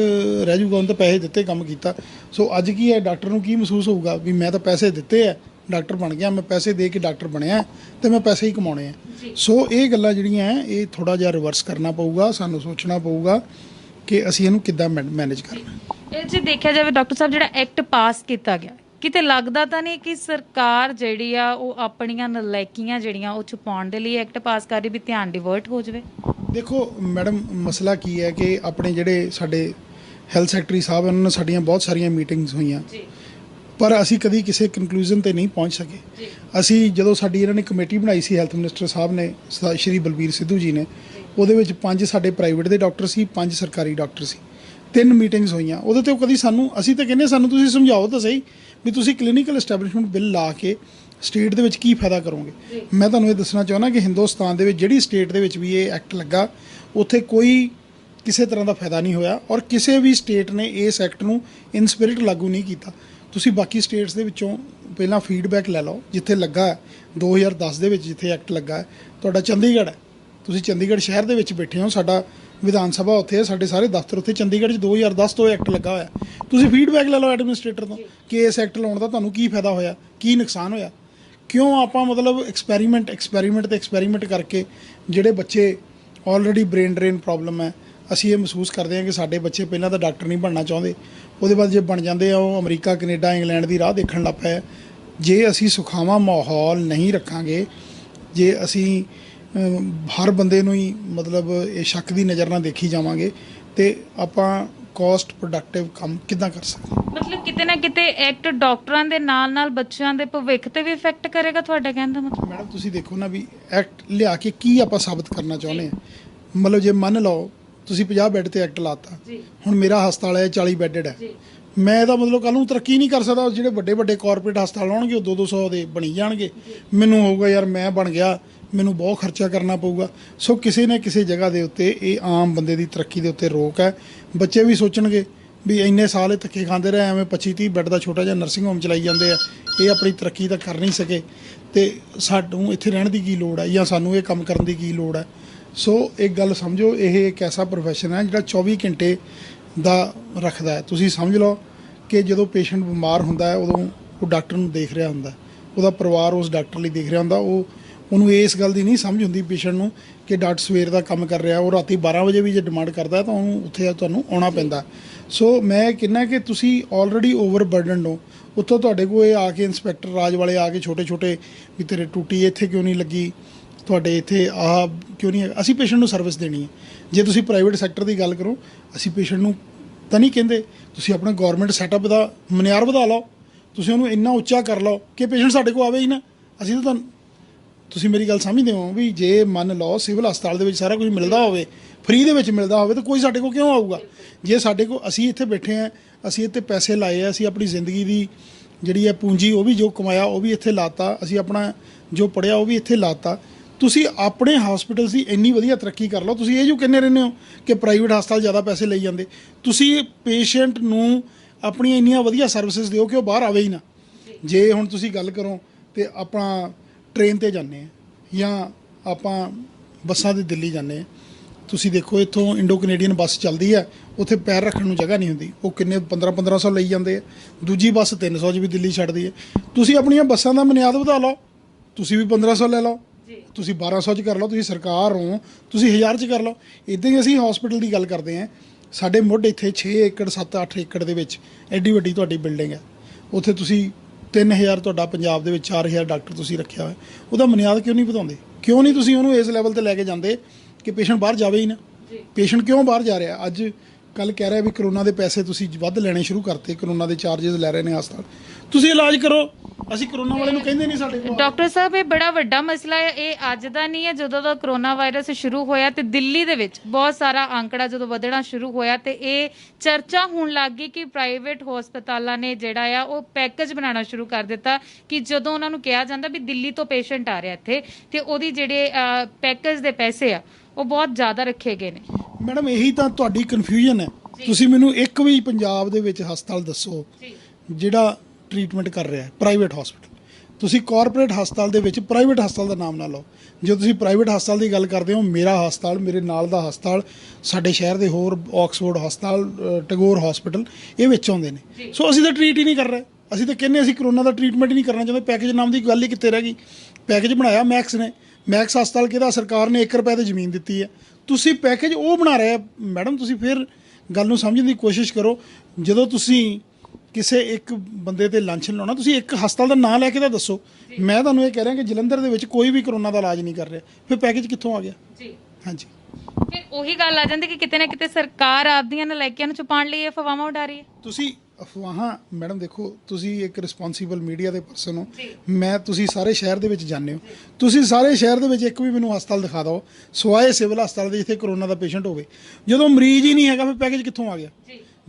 ਰਹਿ ਜੂਗਾ? ਉਹਨੂੰ ਤਾਂ ਪੈਸੇ ਦਿੱਤੇ, ਕੰਮ ਕੀਤਾ। ਸੋ ਅੱਜ ਕੀ ਹੈ, ਡਾਕਟਰ ਨੂੰ ਕੀ ਮਹਿਸੂਸ ਹੋਊਗਾ ਵੀ ਮੈਂ ਤਾਂ ਪੈਸੇ ਦਿੱਤੇ ਆ, ਡਾਕਟਰ ਬਣ ਗਿਆ, ਮੈਂ ਪੈਸੇ ਦੇ ਕੇ ਡਾਕਟਰ ਬਣਿਆ ਤੇ ਮੈਂ ਪੈਸੇ ਹੀ ਕਮਾਉਣੇ ਆ। ਸੋ ਇਹ ਗੱਲਾਂ ਜਿਹੜੀਆਂ ਹੈ ਇਹ ਥੋੜ੍ਹਾ ਜਿਹਾ ਰਿਵਰਸ ਕਰਨਾ ਪਊਗਾ, ਸਾਨੂੰ ਸੋਚਣਾ ਪਊਗਾ ਕਿ ਅਸੀਂ ਇਹਨੂੰ ਕਿੱਦਾਂ ਮੈਨੇਜ ਕਰਨਾ। ਇਹ ਜੇ ਦੇਖਿਆ ਜਾਵੇ ਡਾਕਟਰ ਸਾਹਿਬ, ਜਿਹੜਾ ਐਕਟ ਪਾਸ ਕੀਤਾ ਗਿਆ, ਕਿਤੇ ਲੱਗਦਾ ਤਾਂ ਨਹੀਂ ਕਿ ਸਰਕਾਰ ਜਿਹੜੀ ਆ ਉਹ ਆਪਣੀਆਂ ਨਲਾਇਕੀਆਂ ਜਿਹੜੀਆਂ ਉਹ ਛੁਪਾਉਣ ਦੇ ਲਈ ਐਕਟ ਪਾਸ ਕਰ ਰਹੀ, ਵੀ ਧਿਆਨ ਡਿਵਰਟ ਹੋ ਜਾਵੇ? ਦੇਖੋ ਮੈਡਮ, ਮਸਲਾ ਕੀ ਹੈ ਕਿ ਆਪਣੇ ਜਿਹੜੇ ਸਾਡੇ ਹੈਲਥ ਸੈਕਟਰੀ ਸਾਹਿਬ ਉਹਨਾਂ ਨਾਲ ਸਾਡੀਆਂ ਬਹੁਤ ਸਾਰੀਆਂ ਮੀਟਿੰਗਸ ਹੋਈਆਂ, ਪਰ ਅਸੀਂ ਕਦੀ ਕਿਸੇ ਕਨਕਲੂਜਨ ਤੇ ਨਹੀਂ ਪਹੁੰਚ ਸਕੇ। ਅਸੀਂ ਜਦੋਂ ਸਾਡੀ ਇਹਨਾਂ ਨੇ ਕਮੇਟੀ ਬਣਾਈ ਸੀ, ਹੈਲਥ ਮਿਨਿਸਟਰ ਸਾਹਿਬ ਨੇ, ਸ਼੍ਰੀ ਬਲਬੀਰ ਸਿੱਧੂ ਜੀ ਨੇ, ਉਹਦੇ ਵਿੱਚ 5 ਸਾਡੇ ਪ੍ਰਾਈਵੇਟ ਦੇ ਡਾਕਟਰ ਸੀ, 5 ਸਰਕਾਰੀ ਡਾਕਟਰ ਸੀ। 3 ਮੀਟਿੰਗਸ ਹੋਈਆਂ ਉਹਦੇ ਤੇ। ਕਦੀ ਸਾਨੂੰ, ਅਸੀਂ ਤਾਂ ਕਹਿੰਦੇ ਸਾਨੂੰ ਤੁਸੀਂ ਸਮਝਾਓ ਤਾਂ ਸਹੀ ਵੀ ਤੁਸੀਂ ਕਲੀਨਿਕਲ ਐਸਟੈਬਲਿਸ਼ਮੈਂਟ ਬਿੱਲ ਲਾ ਕੇ ਸਟੇਟ ਦੇ ਵਿੱਚ ਕੀ ਫਾਇਦਾ ਕਰੋਗੇ। ਮੈਂ ਤੁਹਾਨੂੰ ਇਹ ਦੱਸਣਾ ਚਾਹੁੰਦਾ ਕਿ ਹਿੰਦੁਸਤਾਨ ਦੇ ਵਿੱਚ ਜਿਹੜੀ ਸਟੇਟ ਦੇ ਵਿੱਚ ਵੀ ਇਹ ਐਕਟ ਲੱਗਾ, ਉੱਥੇ ਕੋਈ ਕਿਸੇ ਤਰ੍ਹਾਂ ਦਾ ਫਾਇਦਾ ਨਹੀਂ ਹੋਇਆ ਔਰ ਕਿਸੇ ਵੀ ਸਟੇਟ ਨੇ ਇਸ ਐਕਟ ਨੂੰ ਇਨ ਸਪਿਰਿਟ ਲਾਗੂ ਨਹੀਂ ਕੀਤਾ। ਤੁਸੀਂ ਬਾਕੀ ਸਟੇਟਸ ਦੇ ਵਿੱਚੋਂ ਪਹਿਲਾਂ ਫੀਡਬੈਕ ਲੈ ਲਓ। ਜਿੱਥੇ ਲੱਗਾ ਹੈ 2010 ਦੇ ਵਿੱਚ ਜਿੱਥੇ ਐਕਟ ਲੱਗਾ ਹੈ, ਤੁਹਾਡਾ ਚੰਡੀਗੜ੍ਹ ਹੈ, ਤੁਸੀਂ ਚੰਡੀਗੜ੍ਹ ਸ਼ਹਿਰ ਦੇ ਵਿੱਚ ਬੈਠੇ ਹੋ, ਸਾਡਾ ਵਿਧਾਨ ਸਭਾ ਉੱਥੇ ਹੈ, ਸਾਡੇ ਸਾਰੇ ਦਫ਼ਤਰ ਉੱਥੇ। ਚੰਡੀਗੜ੍ਹ 'ਚ 2010 ਤੋਂ ਐਕਟ ਲੱਗਾ ਹੋਇਆ। ਤੁਸੀਂ ਫੀਡਬੈਕ ਲੈ ਲਓ ਐਡਮਿਨਿਸਟ੍ਰੇਟਰ ਤੋਂ ਕਿ ਇਸ ਐਕਟ ਲਾਉਣ ਦਾ ਤੁਹਾਨੂੰ ਕੀ ਫਾਇਦਾ ਹੋਇਆ, ਕੀ ਨੁਕਸਾਨ ਹੋਇਆ। ਕਿਉਂ ਆਪਾਂ ਮਤਲਬ ਐਕਸਪੈਰੀਮੈਂਟ ਕਰਕੇ ਜਿਹੜੇ ਬੱਚੇ ਆਲਰੇਡੀ ਬ੍ਰੇਨ ਡਰੇਨ ਪ੍ਰੋਬਲਮ ਹੈ, ਅਸੀਂ ਇਹ ਮਹਿਸੂਸ ਕਰਦੇ ਹਾਂ ਕਿ ਸਾਡੇ ਬੱਚੇ ਪਹਿਲਾਂ ਤਾਂ ਡਾਕਟਰ ਨਹੀਂ ਬਣਨਾ ਚਾਹੁੰਦੇ, ਉਹਦੇ ਬਾਅਦ ਜੇ ਬਣ ਜਾਂਦੇ ਆ ਉਹ ਅਮਰੀਕਾ, ਕੈਨੇਡਾ, ਇੰਗਲੈਂਡ ਦੀ ਰਾਹ ਦੇਖਣ ਲੱਗ ਪਏ। ਜੇ ਅਸੀਂ ਸੁਖਾਵਾਂ ਮਾਹੌਲ ਨਹੀਂ ਰੱਖਾਂਗੇ, ਜੇ ਅਸੀਂ ਹਰ ਬੰਦੇ ਨੂੰ ਹੀ ਮਤਲਬ ਇਹ ਸ਼ੱਕ ਦੀ ਨਜ਼ਰ ਨਾਲ ਦੇਖੀ ਜਾਵਾਂਗੇ ਤੇ ਆਪਾਂ ਕੋਸਟ ਪ੍ਰੋਡਕਟਿਵ ਕੰਮ ਕਿੱਦਾਂ ਕਰ ਸਕਦੇ? ਮਤਲਬ ਕਿਤੇ ਨਾ ਕਿਤੇ ਐਕਟ ਡਾਕਟਰਾਂ ਦੇ ਨਾਲ ਬੱਚਿਆਂ ਦੇ ਭਵਿੱਖ ਤੇ ਵੀ ਇਫੈਕਟ ਕਰੇਗਾ, ਤੁਹਾਡਾ ਕਹਿਣ ਦਾ ਮਤਲਬ? ਮੈਡਮ, ਤੁਸੀਂ ਦੇਖੋ ਨਾ ਵੀ ਐਕਟ ਲਿਆ ਕੇ ਕੀ ਆਪਾਂ ਸਾਬਤ ਕਰਨਾ ਚਾਹੁੰਦੇ ਹਾਂ। ਮਤਲਬ ਜੇ ਮੰਨ ਲਓ ਤੁਸੀਂ 50 ਬੈੱਡ ਤੇ ਐਕਟ ਲਾਤਾ, ਹੁਣ ਮੇਰਾ ਹਸਪਤਾਲ ਹੈ 40 ਬੈੱਡਡ ਹੈ, ਮੈਂ ਇਹਦਾ ਮਤਲਬ ਕੱਲ੍ਹ ਨੂੰ ਤਰੱਕੀ ਨਹੀਂ ਕਰ ਸਕਦਾ। ਜਿਹੜੇ ਵੱਡੇ ਕਾਰਪੋਰੇਟ ਹਸਪਤਾਲ ਆਉਣਗੇ ਉਹ 200 ਦੇ ਬਣੀ ਜਾਣਗੇ, ਮੈਨੂੰ ਹੋਊਗਾ ਯਾਰ ਮੈਂ ਬਣ ਗਿਆ, ਮੈਨੂੰ ਬਹੁਤ ਖਰਚਾ ਕਰਨਾ ਪਊਗਾ। ਸੋ ਕਿਸੇ ਨਾ ਕਿਸੇ ਜਗ੍ਹਾ ਦੇ ਉੱਤੇ ਇਹ ਆਮ ਬੰਦੇ ਦੀ ਤਰੱਕੀ ਦੇ ਉੱਤੇ ਰੋਕ ਹੈ। ਬੱਚੇ ਵੀ ਸੋਚਣਗੇ ਵੀ ਇੰਨੇ ਸਾਲ ਇਹ ਧੱਕੇ ਖਾਂਦੇ ਰਹੇ, ਐਵੇਂ 25-30 ਬੈੱਡ ਦਾ ਛੋਟਾ ਜਿਹਾ ਨਰਸਿੰਗ ਹੋਮ ਚਲਾਈ ਜਾਂਦੇ ਆ, ਇਹ ਆਪਣੀ ਤਰੱਕੀ ਤਾਂ ਕਰ ਨਹੀਂ ਸਕੇ ਤੇ ਸਾਨੂੰ ਇੱਥੇ ਰਹਿਣ ਦੀ ਕੀ ਲੋੜ ਹੈ ਜਾਂ ਸਾਨੂੰ ਇਹ ਕੰਮ ਕਰਨ ਦੀ ਕੀ ਲੋੜ ਹੈ। ਸੋ ਇੱਕ ਗੱਲ ਸਮਝੋ, ਇਹ ਇੱਕ ਐਸਾ ਪ੍ਰੋਫੈਸ਼ਨ ਹੈ ਜਿਹੜਾ 24 ਘੰਟੇ ਦਾ ਰੱਖਦਾ ਹੈ। ਤੁਸੀਂ ਸਮਝ ਲਓ ਕਿ ਜਦੋਂ ਪੇਸ਼ੈਂਟ ਬਿਮਾਰ ਹੁੰਦਾ ਹੈ ਉਦੋਂ ਉਹ ਡਾਕਟਰ ਨੂੰ ਦੇਖ ਰਿਹਾ ਹੁੰਦਾ, ਉਹਦਾ ਪਰਿਵਾਰ ਉਸ ਡਾਕਟਰ ਲਈ ਦੇਖ ਰਿਹਾ ਹੁੰਦਾ। ਉਹਨੂੰ ਇਸ ਗੱਲ ਦੀ ਨਹੀਂ ਸਮਝ ਹੁੰਦੀ ਪੇਸ਼ੈਂਟ ਨੂੰ ਕਿ ਡਾਕਟਰ ਸਵੇਰ ਦਾ ਕੰਮ ਕਰ ਰਿਹਾ, ਉਹ ਰਾਤੀ 12 ਵਜੇ ਵੀ ਜੇ ਡਿਮਾਂਡ ਕਰਦਾ ਤਾਂ ਉਹਨੂੰ ਉੱਥੇ ਤੁਹਾਨੂੰ ਆਉਣਾ ਪੈਂਦਾ। ਸੋ ਮੈਂ ਕਹਿੰਦਾ ਕਿ ਤੁਸੀਂ ਆਲਰੇਡੀ ਓਵਰਬਰਡਨਡ ਹੋ, ਉੱਥੋਂ ਤੁਹਾਡੇ ਕੋਲ ਇਹ ਆ ਕੇ ਇੰਸਪੈਕਟਰ ਰਾਜ ਵਾਲੇ ਆ ਕੇ ਛੋਟੇ ਵੀ ਤੇਰੇ ਟੂਟੀ ਇੱਥੇ ਕਿਉਂ ਨਹੀਂ ਲੱਗੀ, ਤੁਹਾਡੇ ਇੱਥੇ ਆਹ ਕਿਉਂ ਨਹੀਂ ਹੈ। ਅਸੀਂ ਪੇਸ਼ੈਂਟ ਨੂੰ ਸਰਵਿਸ ਦੇਣੀ ਹੈ। ਜੇ ਤੁਸੀਂ ਪ੍ਰਾਈਵੇਟ ਸੈਕਟਰ ਦੀ ਗੱਲ ਕਰੋ, ਅਸੀਂ ਪੇਸ਼ੈਂਟ ਨੂੰ ਤਾਂ ਨਹੀਂ ਕਹਿੰਦੇ ਤੁਸੀਂ ਆਪਣਾ ਗੌਰਮੈਂਟ ਸੈਟਅਪ ਦਾ ਮਨਿਆਰ ਵਧਾ ਲਓ, ਤੁਸੀਂ ਉਹਨੂੰ ਇੰਨਾ ਉੱਚਾ ਕਰ ਲਓ ਕਿ ਪੇਸ਼ੈਂਟ ਸਾਡੇ ਕੋਲ ਆਵੇ ਹੀ ਨਾ। ਅਸੀਂ ਤਾਂ ਤੁਹਾਨੂੰ, ਤੁਸੀਂ ਮੇਰੀ ਗੱਲ ਸਮਝਦੇ ਹੋ ਵੀ ਜੇ ਮੰਨ ਲਓ ਸਿਵਲ ਹਸਪਤਾਲ ਦੇ ਵਿੱਚ ਸਾਰਾ ਕੁਝ ਮਿਲਦਾ ਹੋਵੇ, ਫ੍ਰੀ ਦੇ ਵਿੱਚ ਮਿਲਦਾ ਹੋਵੇ, ਤਾਂ ਕੋਈ ਸਾਡੇ ਕੋਲ ਕਿਉਂ ਆਊਗਾ? ਜੇ ਸਾਡੇ ਕੋਲ, ਅਸੀਂ ਇੱਥੇ ਬੈਠੇ ਹਾਂ, ਅਸੀਂ ਇੱਥੇ ਪੈਸੇ ਲਾਏ ਆ, ਅਸੀਂ ਆਪਣੀ ਜ਼ਿੰਦਗੀ ਦੀ ਜਿਹੜੀ ਹੈ ਪੂੰਜੀ, ਉਹ ਵੀ ਜੋ ਕਮਾਇਆ ਉਹ ਵੀ ਇੱਥੇ ਲਾਤਾ, ਅਸੀਂ ਆਪਣਾ ਜੋ ਪੜ੍ਹਿਆ ਉਹ ਵੀ ਇੱਥੇ ਲਾਤਾ। ਤੁਸੀਂ ਆਪਣੇ ਹਸਪੀਟਲ ਦੀ ਇੰਨੀ ਵਧੀਆ ਤਰੱਕੀ ਕਰ ਲਓ, ਤੁਸੀਂ ਇਹ ਜੋ ਕਹਿੰਦੇ ਰਹਿੰਦੇ ਹੋ ਕਿ ਪ੍ਰਾਈਵੇਟ ਹਸਪਤਾਲ ਜ਼ਿਆਦਾ ਪੈਸੇ ਲਈ ਜਾਂਦੇ, ਤੁਸੀਂ ਪੇਸ਼ੈਂਟ ਨੂੰ ਆਪਣੀਆਂ ਇੰਨੀਆਂ ਵਧੀਆ ਸਰਵਿਸਿਜ਼ ਦਿਓ ਕਿ ਉਹ ਬਾਹਰ ਆਵੇ ਹੀ ਨਾ। ਜੇ ਹੁਣ ਤੁਸੀਂ ਗੱਲ ਕਰੋ ਤੇ ਆਪਾਂ ਟ੍ਰੇਨ ਤੇ ਜਾਂਦੇ ਹਾਂ ਜਾਂ ਆਪਾਂ ਬੱਸਾਂ 'ਤੇ ਦਿੱਲੀ ਜਾਂਦੇ ਹਾਂ, ਤੁਸੀਂ ਦੇਖੋ ਇੱਥੋਂ ਇੰਡੋ ਕੈਨੇਡੀਅਨ ਬੱਸ ਚੱਲਦੀ ਹੈ, ਉੱਥੇ ਪੈਰ ਰੱਖਣ ਨੂੰ ਜਗ੍ਹਾ ਨਹੀਂ ਹੁੰਦੀ, ਉਹ ਕਿੰਨੇ 1500 ਲਈ ਜਾਂਦੇ ਆ। ਦੂਜੀ ਬੱਸ 300 'ਚ ਵੀ ਦਿੱਲੀ ਛੱਡਦੀ ਹੈ। ਤੁਸੀਂ ਆਪਣੀਆਂ ਬੱਸਾਂ ਦਾ ਬੁਨਿਆਦ ਵਧਾ ਲਓ, ਤੁਸੀਂ ਵੀ 1500 ਲੈ ਲਓ, ਤੁਸੀਂ 1200 'ਚ ਕਰ ਲਓ, ਤੁਸੀਂ ਸਰਕਾਰ ਹੋ, ਤੁਸੀਂ 1000 'ਚ ਕਰ ਲਓ। ਇੱਦਾਂ ਹੀ ਅਸੀਂ ਹਸਪੀਟਲ ਦੀ ਗੱਲ ਕਰਦੇ ਹਾਂ, ਸਾਡੇ ਮੁੱਢ ਇੱਥੇ 6 ਏਕੜ 7-8 ਏਕੜ ਦੇ ਵਿੱਚ ਐਡੀ ਵੱਡੀ ਤੁਹਾਡੀ ਬਿਲਡਿੰਗ ਹੈ, ਉੱਥੇ ਤੁਸੀਂ 3000 ਤੁਹਾਡਾ ਪੰਜਾਬ ਦੇ ਵਿੱਚ 4000 ਡਾਕਟਰ ਤੁਸੀਂ ਰੱਖਿਆ ਹੋਇਆ, ਉਹਦਾ ਬੁਨਿਆਦ ਕਿਉਂ ਨਹੀਂ ਵਧਾਉਂਦੇ? ਕਿਉਂ ਨਹੀਂ ਤੁਸੀਂ ਉਹਨੂੰ ਇਸ ਲੈਵਲ ਤੇ ਲੈ ਕੇ ਜਾਂਦੇ ਕਿ ਪੇਸ਼ੈਂਟ ਬਾਹਰ ਜਾਵੇ ਹੀ ਨਾ? ਪੇਸ਼ੈਂਟ ਕਿਉਂ ਬਾਹਰ ਜਾ ਰਿਹਾ? ਅੱਜ ਕੱਲ ਕਹਿ ਰਿਹਾ ਵੀ ਕਰੋਨਾ ਦੇ ਪੈਸੇ ਤੁਸੀਂ ਵੱਧ ਲੈਣੇ ਸ਼ੁਰੂ ਕਰਤੇ, ਕਰੋਨਾ ਦੇ ਚਾਰजेस ਲੈ ਰਹੇ ਨੇ ਹਸਪਤਾਲ, ਤੁਸੀਂ ਇਲਾਜ ਕਰੋ। ਅਸੀਂ ਕਰੋਨਾ ਵਾਲੇ ਨੂੰ ਕਹਿੰਦੇ ਨਹੀਂ ਸਾਡੇ ਕੋਲ। ਡਾਕਟਰ ਸਾਹਿਬ, ਇਹ ਬੜਾ ਵੱਡਾ ਮਸਲਾ ਹੈ, ਇਹ ਅੱਜ ਦਾ ਨਹੀਂ ਹੈ। ਜਦੋਂ ਦਾ ਕਰੋਨਾ ਵਾਇਰਸ ਸ਼ੁਰੂ ਹੋਇਆ ਤੇ ਦਿੱਲੀ ਦੇ ਵਿੱਚ ਬਹੁਤ ਸਾਰਾ ਅੰਕੜਾ ਜਦੋਂ ਵਧਣਾ ਸ਼ੁਰੂ ਹੋਇਆ ਤੇ ਇਹ ਚਰਚਾ ਹੋਣ ਲੱਗ ਗਈ ਕਿ ਪ੍ਰਾਈਵੇਟ ਹਸਪਤਾਲਾਂ ਨੇ ਜਿਹੜਾ ਆ ਉਹ ਪੈਕੇਜ ਬਣਾਉਣਾ ਸ਼ੁਰੂ ਕਰ ਦਿੱਤਾ ਕਿ ਜਦੋਂ ਉਹਨਾਂ ਨੂੰ ਕਿਹਾ ਜਾਂਦਾ ਵੀ ਦਿੱਲੀ ਤੋਂ ਪੇਸ਼ੈਂਟ ਆ ਰਿਹਾ ਇੱਥੇ, ਤੇ ਉਹਦੀ ਜਿਹੜੇ ਪੈਕੇਜ ਦੇ ਪੈਸੇ ਆ ਉਹ ਬਹੁਤ ਜ਼ਿਆਦਾ ਰੱਖੇ ਗਏ ਨੇ। ਮੈਡਮ, ਇਹੀ ਤਾਂ ਤੁਹਾਡੀ ਕਨਫਿਊਜ਼ਨ ਹੈ। ਤੁਸੀਂ ਮੈਨੂੰ ਇੱਕ ਵੀ ਪੰਜਾਬ ਦੇ ਵਿੱਚ ਹਸਪਤਾਲ ਦੱਸੋ ਜਿਹੜਾ ਟ੍ਰੀਟਮੈਂਟ ਕਰ ਰਿਹਾ ਹੈ ਪ੍ਰਾਈਵੇਟ ਹਸਪਤਾਲ। ਤੁਸੀਂ ਕਾਰਪੋਰੇਟ ਹਸਪਤਾਲ ਦੇ ਵਿੱਚ ਪ੍ਰਾਈਵੇਟ ਹਸਪਤਾਲ ਦਾ ਨਾਮ ਨਾ ਲਓ। ਜੇ ਤੁਸੀਂ ਪ੍ਰਾਈਵੇਟ ਹਸਪਤਾਲ ਦੀ ਗੱਲ ਕਰਦੇ ਹੋ, ਮੇਰਾ ਹਸਪਤਾਲ, ਮੇਰੇ ਨਾਲ ਦਾ ਹਸਪਤਾਲ, ਸਾਡੇ ਸ਼ਹਿਰ ਦੇ ਹੋਰ ਆਕਸਫੋਰਡ ਹਸਪਤਾਲ, ਟੈਗੋਰ ਹਸਪਤਾਲ, ਇਹ ਵਿੱਚ ਆਉਂਦੇ ਨੇ। ਸੋ ਅਸੀਂ ਤਾਂ ਟਰੀਟ ਹੀ ਨਹੀਂ ਕਰ ਰਹੇ। ਅਸੀਂ ਤਾਂ ਕਹਿੰਦੇ ਅਸੀਂ ਕਰੋਨਾ ਦਾ ਟਰੀਟਮੈਂਟ ਹੀ ਨਹੀਂ ਕਰਨਾ ਚਾਹੁੰਦੇ। ਪੈਕੇਜ ਨਾਮ ਦੀ ਗੱਲ ਹੀ ਕਿੱਥੇ ਰਹਿ ਗਈ? ਪੈਕੇਜ ਬਣਾਇਆ ਮੈਕਸ ਨੇ। ਮੈਕਸ ਹਸਪਤਾਲ ਕਿਹਦਾ? ਸਰਕਾਰ ਨੇ 1 ਰੁਪਏ ਤੇ ਜ਼ਮੀਨ ਦਿੱਤੀ ਹੈ। ਤੁਸੀਂ ਪੈਕੇਜ ਉਹ ਬਣਾ ਰਹੇ। ਮੈਡਮ, ਤੁਸੀਂ ਫਿਰ ਗੱਲ ਨੂੰ ਸਮਝਣ ਦੀ ਕੋਸ਼ਿਸ਼ ਕਰੋ। ਜਦੋਂ ਤੁਸੀਂ ਕਿਸੇ ਇੱਕ ਬੰਦੇ ਤੇ ਲਾਂਛਨ ਲਾਉਣਾ, ਤੁਸੀਂ ਇੱਕ ਹਸਪਤਾਲ ਦਾ ਨਾਂ ਲੈ ਕੇ ਤਾਂ ਦੱਸੋ। ਮੈਂ ਤੁਹਾਨੂੰ ਇਹ ਕਹਿ ਰਿਹਾ ਕਿ ਜਲੰਧਰ ਦੇ ਵਿੱਚ ਕੋਈ ਵੀ ਕਰੋਨਾ ਦਾ ਇਲਾਜ ਨਹੀਂ ਕਰ ਰਿਹਾ, ਫਿਰ ਪੈਕੇਜ ਕਿੱਥੋਂ ਆ ਗਿਆ? ਜੀ ਹਾਂਜੀ, ਫਿਰ ਉਹੀ ਗੱਲ ਆ ਜਾਂਦੀ ਕਿ ਕਿਤੇ ਨਾ ਕਿਤੇ ਸਰਕਾਰ ਆਪਦੀਆਂ ਨਲਾਇਕੀਆਂ ਨੂੰ ਛੁਪਾਉਣ ਲਈ ਇਹ ਅਫਵਾਹਾਂ ਉਡਾ ਰਹੀ ਹੈ। ਤੁਸੀਂ ਅਫਵਾਹਾਂ, ਮੈਡਮ ਦੇਖੋ, ਤੁਸੀਂ ਇੱਕ ਰਿਸਪੌਂਸੀਬਲ ਮੀਡੀਆ ਦੇ ਪਰਸਨ ਹੋ। ਤੁਸੀਂ ਸਾਰੇ ਸ਼ਹਿਰ ਦੇ ਵਿੱਚ ਜਾਂਦੇ ਹੋ, ਤੁਸੀਂ ਸਾਰੇ ਸ਼ਹਿਰ ਦੇ ਵਿੱਚ ਇੱਕ ਵੀ ਮੈਨੂੰ ਹਸਪਤਾਲ ਦਿਖਾ ਦਿਓ ਸਿਵਾਏ ਸਿਵਲ ਹਸਪਤਾਲ ਦੇ ਜਿੱਥੇ ਕਰੋਨਾ ਦਾ ਪੇਸ਼ੈਂਟ ਹੋਵੇ। ਜਦੋਂ ਮਰੀਜ਼ ਹੀ ਨਹੀਂ ਹੈਗਾ, ਫਿਰ ਪੈਕੇਜ ਕਿੱਥੋਂ ਆ ਗਿਆ?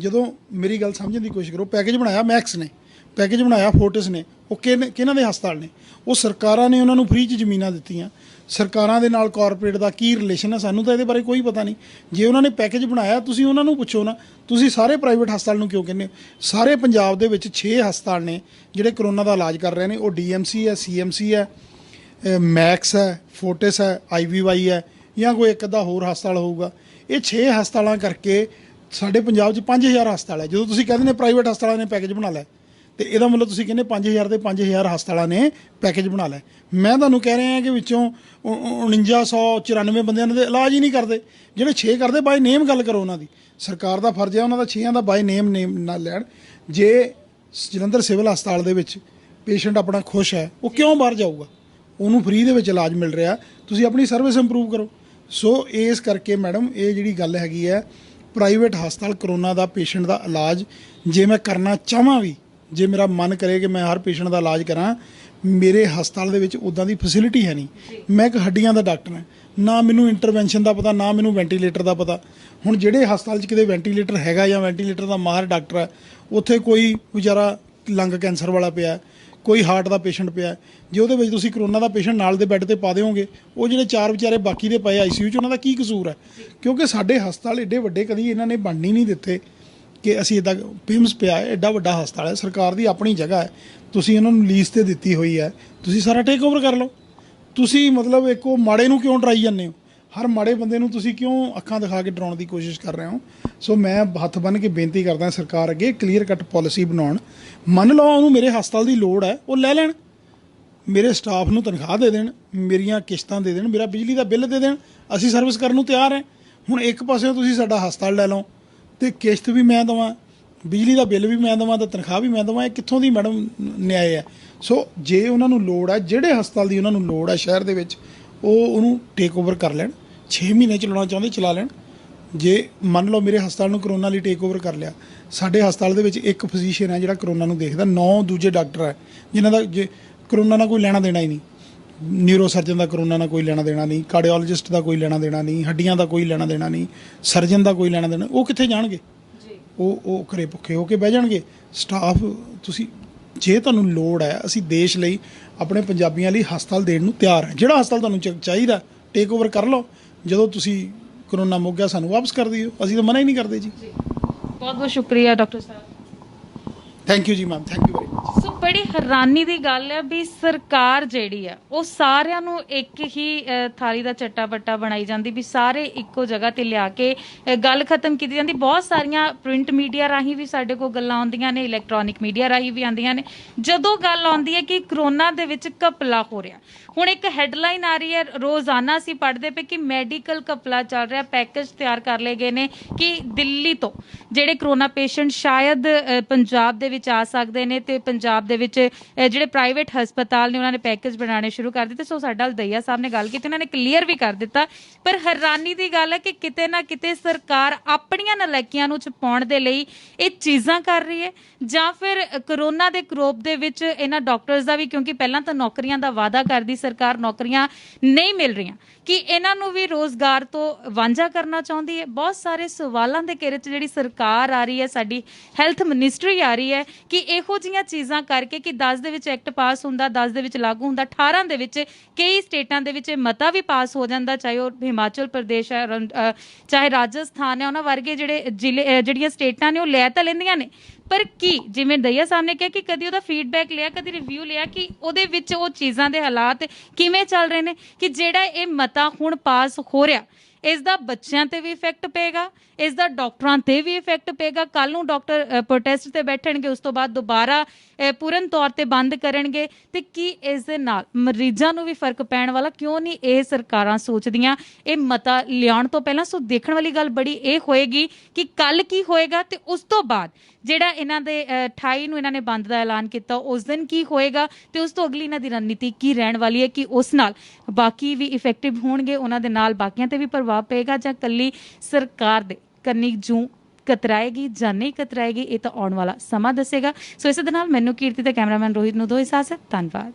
ਜਦੋਂ ਮੇਰੀ ਗੱਲ ਸਮਝਣ ਦੀ ਕੋਸ਼ਿਸ਼ ਕਰੋ, ਪੈਕੇਜ ਬਣਾਇਆ ਮੈਕਸ ਨੇ, ਪੈਕੇਜ ਬਣਾਇਆ ਫੋਰਟਿਸ ਨੇ, ਉਹ ਕਿਹਨਾਂ ਦੇ ਹਸਪਤਾਲ ਨੇ? ਉਹ ਸਰਕਾਰਾਂ ਨੇ ਉਹਨਾਂ ਨੂੰ ਫ੍ਰੀ 'ਚ ਜ਼ਮੀਨਾਂ ਦਿੱਤੀਆਂ। ਸਰਕਾਰਾਂ ਦੇ ਨਾਲ ਕਾਰਪੋਰੇਟ ਦਾ ਕੀ ਰਿਲੇਸ਼ਨ ਹੈ, ਸਾਨੂੰ ਤਾਂ ਇਹਦੇ ਬਾਰੇ ਕੋਈ ਪਤਾ ਨਹੀਂ। ਜੇ ਉਹਨਾਂ ਨੇ ਪੈਕੇਜ ਬਣਾਇਆ, ਤੁਸੀਂ ਉਹਨਾਂ ਨੂੰ ਪੁੱਛੋ ਨਾ। ਤੁਸੀਂ ਸਾਰੇ ਪ੍ਰਾਈਵੇਟ ਹਸਪਤਾਲ ਨੂੰ ਕਿਉਂ ਕਹਿੰਦੇ ਹੋ? ਸਾਰੇ ਪੰਜਾਬ ਦੇ ਵਿੱਚ 6 ਹਸਪਤਾਲ ਨੇ ਜਿਹੜੇ ਕਰੋਨਾ ਦਾ ਇਲਾਜ ਕਰ ਰਹੇ ਨੇ। ਉਹ DMC ਹੈ, CMC ਹੈ, ਮੈਕਸ ਹੈ, ਫੋਰਟਿਸ ਹੈ, IVY ਹੈ, ਜਾਂ ਕੋਈ ਇੱਕ ਅੱਧਾ ਹੋਰ ਹਸਪਤਾਲ ਹੋਊਗਾ। ਇਹ 6 ਹਸਪਤਾਲਾਂ ਕਰਕੇ ਸਾਡੇ ਪੰਜਾਬ 'ਚ 5000 ਹਸਪਤਾਲ ਹੈ। ਜਦੋਂ ਤੁਸੀਂ ਕਹਿੰਦੇ ਨੇ ਪ੍ਰਾਈਵੇਟ ਹਸਪਤਾਲਾਂ ਨੇ ਪੈਕੇਜ ਬਣਾ ਲਿਆ, ਤੇ ਇਹਦਾ ਮਤਲਬ ਤੁਸੀਂ ਕਹਿੰਦੇ 5000 ਦੇ 5000 ਹਸਪਤਾਲਾਂ ਨੇ ਪੈਕੇਜ ਬਣਾ ਲਿਆ। ਮੈਂ ਤੁਹਾਨੂੰ ਕਹਿ ਰਿਹਾ ਕਿ ਵਿੱਚੋਂ 4994 ਬੰਦਿਆਂ ਦੇ ਇਲਾਜ ਹੀ ਨਹੀਂ ਕਰਦੇ। ਜਿਹੜੇ 6 ਕਰਦੇ, ਬਾਈ ਨੇਮ ਗੱਲ ਕਰੋ ਉਹਨਾਂ ਦੀ। ਸਰਕਾਰ ਦਾ ਫਰਜ਼ ਹੈ ਉਹਨਾਂ ਦਾ 6 ਦਾ ਬਾਈ ਨੇਮ ਨਾਲ ਲੈਣ। ਜੇ ਜਲੰਧਰ ਸਿਵਲ ਹਸਪਤਾਲ ਦੇ ਵਿੱਚ ਪੇਸ਼ੈਂਟ ਆਪਣਾ ਖੁਸ਼ ਹੈ, ਉਹ ਕਿਉਂ ਬਾਹਰ ਜਾਊਗਾ? ਉਹਨੂੰ ਫ੍ਰੀ ਦੇ ਵਿੱਚ ਇਲਾਜ ਮਿਲ ਰਿਹਾ, ਤੁਸੀਂ ਆਪਣੀ ਸਰਵਿਸ ਇੰਪਰੂਵ ਕਰੋ। ਸੋ ਇਸ ਕਰਕੇ ਮੈਡਮ, ਇਹ ਜਿਹੜੀ ਗੱਲ ਹੈਗੀ ਹੈ, ਪ੍ਰਾਈਵੇਟ ਹਸਪਤਾਲ ਕਰੋਨਾ ਦਾ ਪੇਸ਼ੈਂਟ ਦਾ ਇਲਾਜ ਜੇ ਮੈਂ ਕਰਨਾ ਚਾਹਾਂ ਵੀ, ਜੇ ਮੇਰਾ ਮਨ ਕਰੇ ਕਿ ਮੈਂ ਹਰ ਪੇਸ਼ੈਂਟ ਦਾ ਇਲਾਜ ਕਰਾਂ, ਮੇਰੇ ਹਸਪਤਾਲ ਦੇ ਵਿੱਚ ਉੱਦਾਂ ਦੀ ਫੈਸਿਲਿਟੀ ਹੈ ਨਹੀਂ। ਮੈਂ ਇੱਕ ਹੱਡੀਆਂ ਦਾ ਡਾਕਟਰ ਹਾਂ, ਨਾ ਮੈਨੂੰ ਇੰਟਰਵੈਂਸ਼ਨ ਦਾ ਪਤਾ, ਨਾ ਮੈਨੂੰ ਵੈਂਟੀਲੇਟਰ ਦਾ ਪਤਾ। ਹੁਣ ਜਿਹੜੇ ਹਸਪਤਾਲ 'ਚ ਕਿਤੇ ਵੈਂਟੀਲੇਟਰ ਹੈਗਾ ਜਾਂ ਵੈਂਟੀਲੇਟਰ ਦਾ ਮਾਹਰ ਡਾਕਟਰ ਹੈ, ਉੱਥੇ ਕੋਈ ਵਿਚਾਰਾ ਲੰਗ ਕੈਂਸਰ ਵਾਲਾ ਪਿਆ, ਕੋਈ ਹਾਰਟ ਦਾ ਪੇਸ਼ੈਂਟ ਪਿਆ, ਜੇ ਉਹਦੇ ਵਿੱਚ ਤੁਸੀਂ ਕਰੋਨਾ ਦਾ ਪੇਸ਼ੈਂਟ ਨਾਲ ਦੇ ਬੈੱਡ ਤੇ ਪਾ ਦਿਓਗੇ, ਉਹ ਜਿਹੜੇ 4 ਵਿਚਾਰੇ ਬਾਕੀ ਦੇ ਪਏ ICU 'ਚ, ਉਹਨਾਂ ਦਾ ਕੀ ਕਸੂਰ ਹੈ? ਕਿਉਂਕਿ ਸਾਡੇ ਹਸਪਤਾਲ ਏਡੇ ਵੱਡੇ ਕਦੀ ਇਹਨਾਂ ਨੇ ਬਣ ਹੀ ਨਹੀਂ ਦਿੱਤੇ ਕਿ ਅਸੀਂ ਇੱਦਾਂ ਪਿਮਸ ਪਿਆ ਹੈ, ਐਡਾ ਵੱਡਾ ਹਸਪਤਾਲ ਹੈ, ਸਰਕਾਰ ਦੀ ਆਪਣੀ ਜਗ੍ਹਾ ਹੈ, ਤੁਸੀਂ ਇਹਨਾਂ ਨੂੰ ਲੀਜ਼ ਤੇ ਦਿੱਤੀ ਹੋਈ ਹੈ, ਤੁਸੀਂ ਸਾਰਾ ਟੇਕ ਓਵਰ ਕਰ ਲਓ। ਤੁਸੀਂ ਮਤਲਬ ਇੱਕ ਉਹ ਮਾੜੇ ਨੂੰ ਕਿਉਂ ਡਰਾਈ ਜਾਂਦੇ ਹੋ? ਹਰ ਮਾੜੇ ਬੰਦੇ ਨੂੰ ਤੁਸੀਂ ਕਿਉਂ ਅੱਖਾਂ ਦਿਖਾ ਕੇ ਡਰਾਉਣ ਦੀ ਕੋਸ਼ਿਸ਼ ਕਰ ਰਹੇ ਹੋ? ਸੋ ਮੈਂ ਹੱਥ ਬੰਨ੍ਹ ਕੇ ਬੇਨਤੀ ਕਰਦਾ ਸਰਕਾਰ ਅੱਗੇ, ਕਲੀਅਰ ਕੱਟ ਪਾਲਿਸੀ ਬਣਾਉਣ। ਮੰਨ ਲਓ ਉਹਨੂੰ ਮੇਰੇ ਹਸਪਤਾਲ ਦੀ ਲੋੜ ਹੈ, ਉਹ ਲੈ ਲੈਣ, ਮੇਰੇ ਸਟਾਫ ਨੂੰ ਤਨਖਾਹ ਦੇ ਦੇਣ, ਮੇਰੀਆਂ ਕਿਸ਼ਤਾਂ ਦੇ ਦੇਣ, ਮੇਰਾ ਬਿਜਲੀ ਦਾ ਬਿੱਲ ਦੇ ਦੇਣ, ਅਸੀਂ ਸਰਵਿਸ ਕਰਨ ਨੂੰ ਤਿਆਰ ਹਾਂ। ਹੁਣ ਇੱਕ ਪਾਸੇ ਤੁਸੀਂ ਸਾਡਾ ਹਸਪਤਾਲ ਲੈ ਲਓ ਤੇ ਕਿਸ਼ਤ ਵੀ ਮੈਂ ਦੇਵਾਂ, ਬਿਜਲੀ ਦਾ ਬਿੱਲ ਵੀ ਮੈਂ ਦੇਵਾਂ, ਤਾਂ ਤਨਖਾਹ ਵੀ ਮੈਂ ਦੇਵਾਂ, ਇਹ ਕਿੱਥੋਂ ਦੀ ਮੈਡਮ ਨਿਆਏ ਹੈ? ਸੋ ਜੇ ਉਹਨਾਂ ਨੂੰ ਲੋੜ ਹੈ, ਜਿਹੜੇ ਹਸਪਤਾਲ ਦੀ ਉਹਨਾਂ ਨੂੰ ਲੋੜ ਹੈ ਸ਼ਹਿਰ ਦੇ ਵਿੱਚ, ਉਹ ਉਹਨੂੰ ਟੇਕ ਓਵਰ ਕਰ ਲੈਣ। 6 ਮਹੀਨੇ ਚਲਾਉਣਾ ਚਾਹੁੰਦੇ ਚਲਾ ਲੈਣ। ਜੇ ਮੰਨ ਲਓ ਮੇਰੇ ਹਸਪਤਾਲ ਨੂੰ ਕਰੋਨਾ ਲਈ ਟੇਕ ਓਵਰ ਕਰ ਲਿਆ, ਸਾਡੇ ਹਸਪਤਾਲ ਦੇ ਵਿੱਚ ਇੱਕ ਫਿਜ਼ੀਸ਼ੀਅਨ ਹੈ ਜਿਹੜਾ ਕਰੋਨਾ ਨੂੰ ਦੇਖਦਾ, 9 ਦੂਜੇ ਡਾਕਟਰ ਹੈ ਜਿਨ੍ਹਾਂ ਦਾ ਕਰੋਨਾ ਨਾਲ ਕੋਈ ਲੈਣਾ ਦੇਣਾ ਹੀ ਨਹੀਂ। ਨਿਊਰੋ ਸਰਜਨ ਦਾ ਕਰੋਨਾ ਨਾਲ ਕੋਈ ਲੈਣਾ ਦੇਣਾ ਨਹੀਂ, ਕਾਰਡੀਓਲੋਜਿਸਟ ਦਾ ਕੋਈ ਲੈਣਾ ਦੇਣਾ ਨਹੀਂ, ਹੱਡੀਆਂ ਦਾ ਕੋਈ ਲੈਣਾ ਦੇਣਾ ਨਹੀਂ, ਸਰਜਨ ਦਾ ਕੋਈ ਲੈਣਾ ਦੇਣਾ। ਉਹ ਕਿੱਥੇ ਜਾਣਗੇ? ਉਹ ਘਰੇ ਭੁੱਖੇ ਹੋ ਕੇ ਬਹਿ ਜਾਣਗੇ। ਸਟਾਫ ਤੁਸੀਂ ਜੇ ਤੁਹਾਨੂੰ ਲੋੜ ਹੈ, ਅਸੀਂ ਦੇਸ਼ ਲਈ ਆਪਣੇ ਪੰਜਾਬੀਆਂ ਲਈ ਹਸਪਤਾਲ ਦੇਣ ਨੂੰ ਤਿਆਰ ਹੈ। ਜਿਹੜਾ ਹਸਪਤਾਲ ਤੁਹਾਨੂੰ ਚਾਹੀਦਾ ਟੇਕ ਓਵਰ ਕਰ ਲਓ। ਜਦੋਂ ਤੁਸੀਂ ਕਰੋਨਾ ਮੁੱਕ ਗਿਆ ਸਾਨੂੰ ਵਾਪਸ ਕਰ ਦਿਓ, ਅਸੀਂ ਤਾਂ ਮਨਾ ਹੀ ਨਹੀਂ ਕਰਦੇ ਜੀ। ਬਹੁਤ ਬਹੁਤ ਸ਼ੁਕਰੀਆ ਡਾਕਟਰ ਸਾਹਿਬ। ਥੈਂਕ ਯੂ ਜੀ ma'am, thank you very much. So ਬੜੀ ਹੈਰਾਨੀ ਦੀ ਗੱਲ ਹੈ ਵੀ ਸਰਕਾਰ ਜਿਹੜੀ ਹੈ ਉਹ ਸਾਰਿਆਂ ਨੂੰ ਇੱਕ ਹੀ ਥਾਲੀ ਦਾ ਚੱਟਾ ਬੱਟਾ ਬਣਾਈ ਜਾਂਦੀ, ਵੀ ਸਾਰੇ ਇੱਕੋ ਜਗ੍ਹਾ ਤੇ ਲਿਆ ਕੇ ਗੱਲ ਖਤਮ ਕੀਤੀ ਜਾਂਦੀ। ਬਹੁਤ ਸਾਰੀਆਂ ਪ੍ਰਿੰਟ ਮੀਡੀਆ ਰਾਹੀਂ ਵੀ ਸਾਡੇ ਕੋਲ ਗੱਲਾਂ ਆਉਂਦੀਆਂ ਨੇ, ਇਲੈਕਟ੍ਰੋਨਿਕ ਮੀਡੀਆ ਰਾਹੀਂ ਵੀ ਆਉਂਦੀਆਂ ਨੇ। ਜਦੋਂ ਗੱਲ ਆਉਂਦੀ ਹੈ ਕਿ ਕਰੋਨਾ ਦੇ ਵਿੱਚ ਘਪਲਾ ਹੋ ਰਿਹਾ, ਹੁਣ ਇੱਕ ਹੈਡਲਾਈਨ ਆ ਰਹੀ ਹੈ, ਰੋਜ਼ਾਨਾ ਅਸੀਂ ਪੜ੍ਹਦੇ ਪਏ ਕਿ ਮੈਡੀਕਲ ਘਪਲਾ ਚੱਲ ਰਿਹਾ, ਪੈਕੇਜ ਤਿਆਰ ਕਰ ਲਏ ਗਏ ਨੇ ਕਿ ਦਿੱਲੀ ਤੋਂ ਜਿਹੜੇ ਕਰੋਨਾ ਪੇਸ਼ੈਂਟ ਸ਼ਾਇਦ ਪੰਜਾਬ ਦੇ ਵਿੱਚ ਆ ਸਕਦੇ ਨੇ ਤੇ ਪੰਜਾਬ ਦੇ ਵਿੱਚ ਜਿਹੜੇ ਪ੍ਰਾਈਵੇਟ ਹਸਪਤਾਲ ਨੇ ਉਹਨਾਂ ਨੇ ਪੈਕੇਜ ਬਣਾਉਣੇ ਸ਼ੁਰੂ ਕਰ ਦਿੱਤੇ। ਸੋ ਸਾਡਾ ਦਈਆ ਸਾਹਿਬ ਨੇ ਗੱਲ ਕੀਤੀ, ਉਹਨਾਂ ਨੇ ਕਲੀਅਰ ਵੀ ਕਰ ਦਿੱਤਾ। ਪਰ ਹੈਰਾਨੀ ਦੀ ਗੱਲ ਹੈ ਕਿ ਕਿਤੇ ਨਾ ਕਿਤੇ ਸਰਕਾਰ ਆਪਣੀਆਂ ਨਲਾਇਕੀਆਂ ਨੂੰ ਛੁਪਾਉਣ ਦੇ ਲਈ ਇਹ ਚੀਜ਼ਾਂ ਕਰ ਰਹੀ ਹੈ, ਜਾਂ ਫਿਰ ਕਰੋਨਾ ਦੇ ਕਰੋਪ ਦੇ ਵਿੱਚ ਇਹਨਾਂ ਡਾਕਟਰਸ ਦਾ ਵੀ, ਕਿਉਂਕਿ ਪਹਿਲਾਂ ਤਾਂ ਨੌਕਰੀਆਂ ਦਾ ਵਾਅਦਾ ਕਰਦੀ ਸਰਕਾਰ, ਨੌਕਰੀਆਂ ਨਹੀਂ ਮਿਲ ਰਹੀਆਂ, ਕਿ ਇਹਨਾਂ ਨੂੰ ਵੀ ਰੋਜ਼ਗਾਰ ਤੋਂ ਵਾਂਝਾ ਕਰਨਾ ਚਾਹੁੰਦੀ ਹੈ। ਬਹੁਤ ਸਾਰੇ ਸਵਾਲਾਂ ਦੇ ਘੇਰੇ 'ਚ ਜਿਹੜੀ ਸਰਕਾਰ ਆ ਰਹੀ ਹੈ, ਸਾਡੀ ਹੈਲਥ ਮਿਨਿਸਟਰੀ ਆ ਰਹੀ ਹੈ, ਕਿ ਇਹੋ ਜਿਹੀਆਂ ਚੀਜ਼ਾਂ ਕਰਕੇ ਕਿ 10 ਦੇ ਵਿੱਚ ਐਕਟ ਪਾਸ ਹੁੰਦਾ, 10 ਦੇ ਵਿੱਚ ਲਾਗੂ ਹੁੰਦਾ, 18 ਦੇ ਵਿੱਚ ਕਈ ਸਟੇਟਾਂ ਦੇ ਵਿੱਚ ਮਤਾ ਵੀ ਪਾਸ ਹੋ ਜਾਂਦਾ, ਚਾਹੇ ਉਹ ਹਿਮਾਚਲ ਪ੍ਰਦੇਸ਼ ਹੈ, ਚਾਹੇ ਰਾਜਸਥਾਨ ਹੈ, ਉਹਨਾਂ ਵਰਗੇ ਜਿਹੜੇ ਜ਼ਿਲ੍ਹੇ ਜਿਹੜੀਆਂ ਸਟੇਟਾਂ ਨੇ ਉਹ ਲੈ ਤਾਂ ਲੈਂਦੀਆਂ ਨੇ, ਪਰ ਕੀ ਜਿਵੇਂ ਦਈਆ ਸਾਹਿਬ ਨੇ ਕਿਹਾ ਕਿ ਕਦੀ ਉਹਦਾ ਫੀਡਬੈਕ ਲਿਆ, ਕਦੀ ਰਿਵਿਊ ਲਿਆ ਕਿ ਉਹਦੇ ਵਿੱਚ ਉਹ ਚੀਜ਼ਾਂ ਦੇ ਹਾਲਾਤ ਕਿਵੇਂ ਚੱਲ ਰਹੇ ਨੇ, ਕਿ ਜਿਹੜਾ ਇਹ ਮਤਾ ਹੁਣ ਪਾਸ ਹੋ ਰਿਹਾ ਇਸ ਦਾ ਬੱਚਿਆਂ ਤੇ ਵੀ ਇਫੈਕਟ ਪਏਗਾ, ਇਸ ਦਾ ਡਾਕਟਰਾਂ ਤੇ ਵੀ ਇਫੈਕਟ ਪਏਗਾ। ਕੱਲ ਨੂੰ ਡਾਕਟਰ ਪ੍ਰੋਟੈਸਟ ਤੇ ਬੈਠਣਗੇ, ਉਸ ਤੋਂ ਬਾਅਦ ਦੁਬਾਰਾ ਪੂਰਨ ਤੌਰ ਤੇ ਬੰਦ ਕਰਨਗੇ, ਤੇ ਕੀ ਇਸ ਦੇ ਨਾਲ ਮਰੀਜ਼ਾਂ ਨੂੰ ਵੀ ਫਰਕ ਪੈਣ ਵਾਲਾ? ਕਿਉਂ ਨਹੀਂ ਇਹ ਸਰਕਾਰਾਂ ਸੋਚਦੀਆਂ ਇਹ ਮਤਾ ਲਿਆਉਣ ਤੋਂ ਪਹਿਲਾਂ? ਸੋ ਦੇਖਣ ਵਾਲੀ ਗੱਲ ਬੜੀ ਇਹ ਹੋਏਗੀ ਕਿ ਕੱਲ ਕੀ ਹੋਏਗਾ, ਤੇ ਉਸ ਤੋਂ ਬਾਅਦ ਜਿਹੜਾ ਇਹਨਾਂ ਦੇ 28 ਨੂੰ ਇਹਨਾਂ ਨੇ ਬੰਦ ਦਾ ਐਲਾਨ ਕੀਤਾ ਉਸ ਦਿਨ ਕੀ ਹੋਏਗਾ, ਤੇ ਉਸ ਤੋਂ ਅਗਲੀ ਇਹਨਾਂ ਦੀ ਰਣਨੀਤੀ ਕੀ ਰਹਿਣ ਵਾਲੀ ਹੈ, ਕਿ ਉਸ ਨਾਲ ਬਾਕੀ ਵੀ ਇਫੈਕਟਿਵ ਹੋਣਗੇ, ਉਹਨਾਂ ਦੇ ਨਾਲ ਬਾਕੀਆਂ ਤੇ ਵੀ ਪ੍ਰਭਾਵ ਪਏਗਾ, ਜਾਂ ਕੱਲੀ ਸਰਕਾਰ ਦੇ ਕੰਨੀ ਜੂੰ ਕਤਰਾਏਗੀ ਜਾਂ ਨਹੀਂ ਕਤਰਾਏਗੀ, ਇਹ ਤਾਂ ਆਉਣ ਵਾਲਾ ਸਮਾਂ ਦੱਸੇਗਾ। ਸੋ ਇਸੇ ਦੇ ਨਾਲ ਮੈਨੂੰ ਕੀਰਤੀ ਤੇ ਕੈਮਰਾਮੈਨ ਰੋਹਿਤ ਨੂੰ ਦੋ ਇਜਾਜ਼ਤ। ਧੰਨਵਾਦ।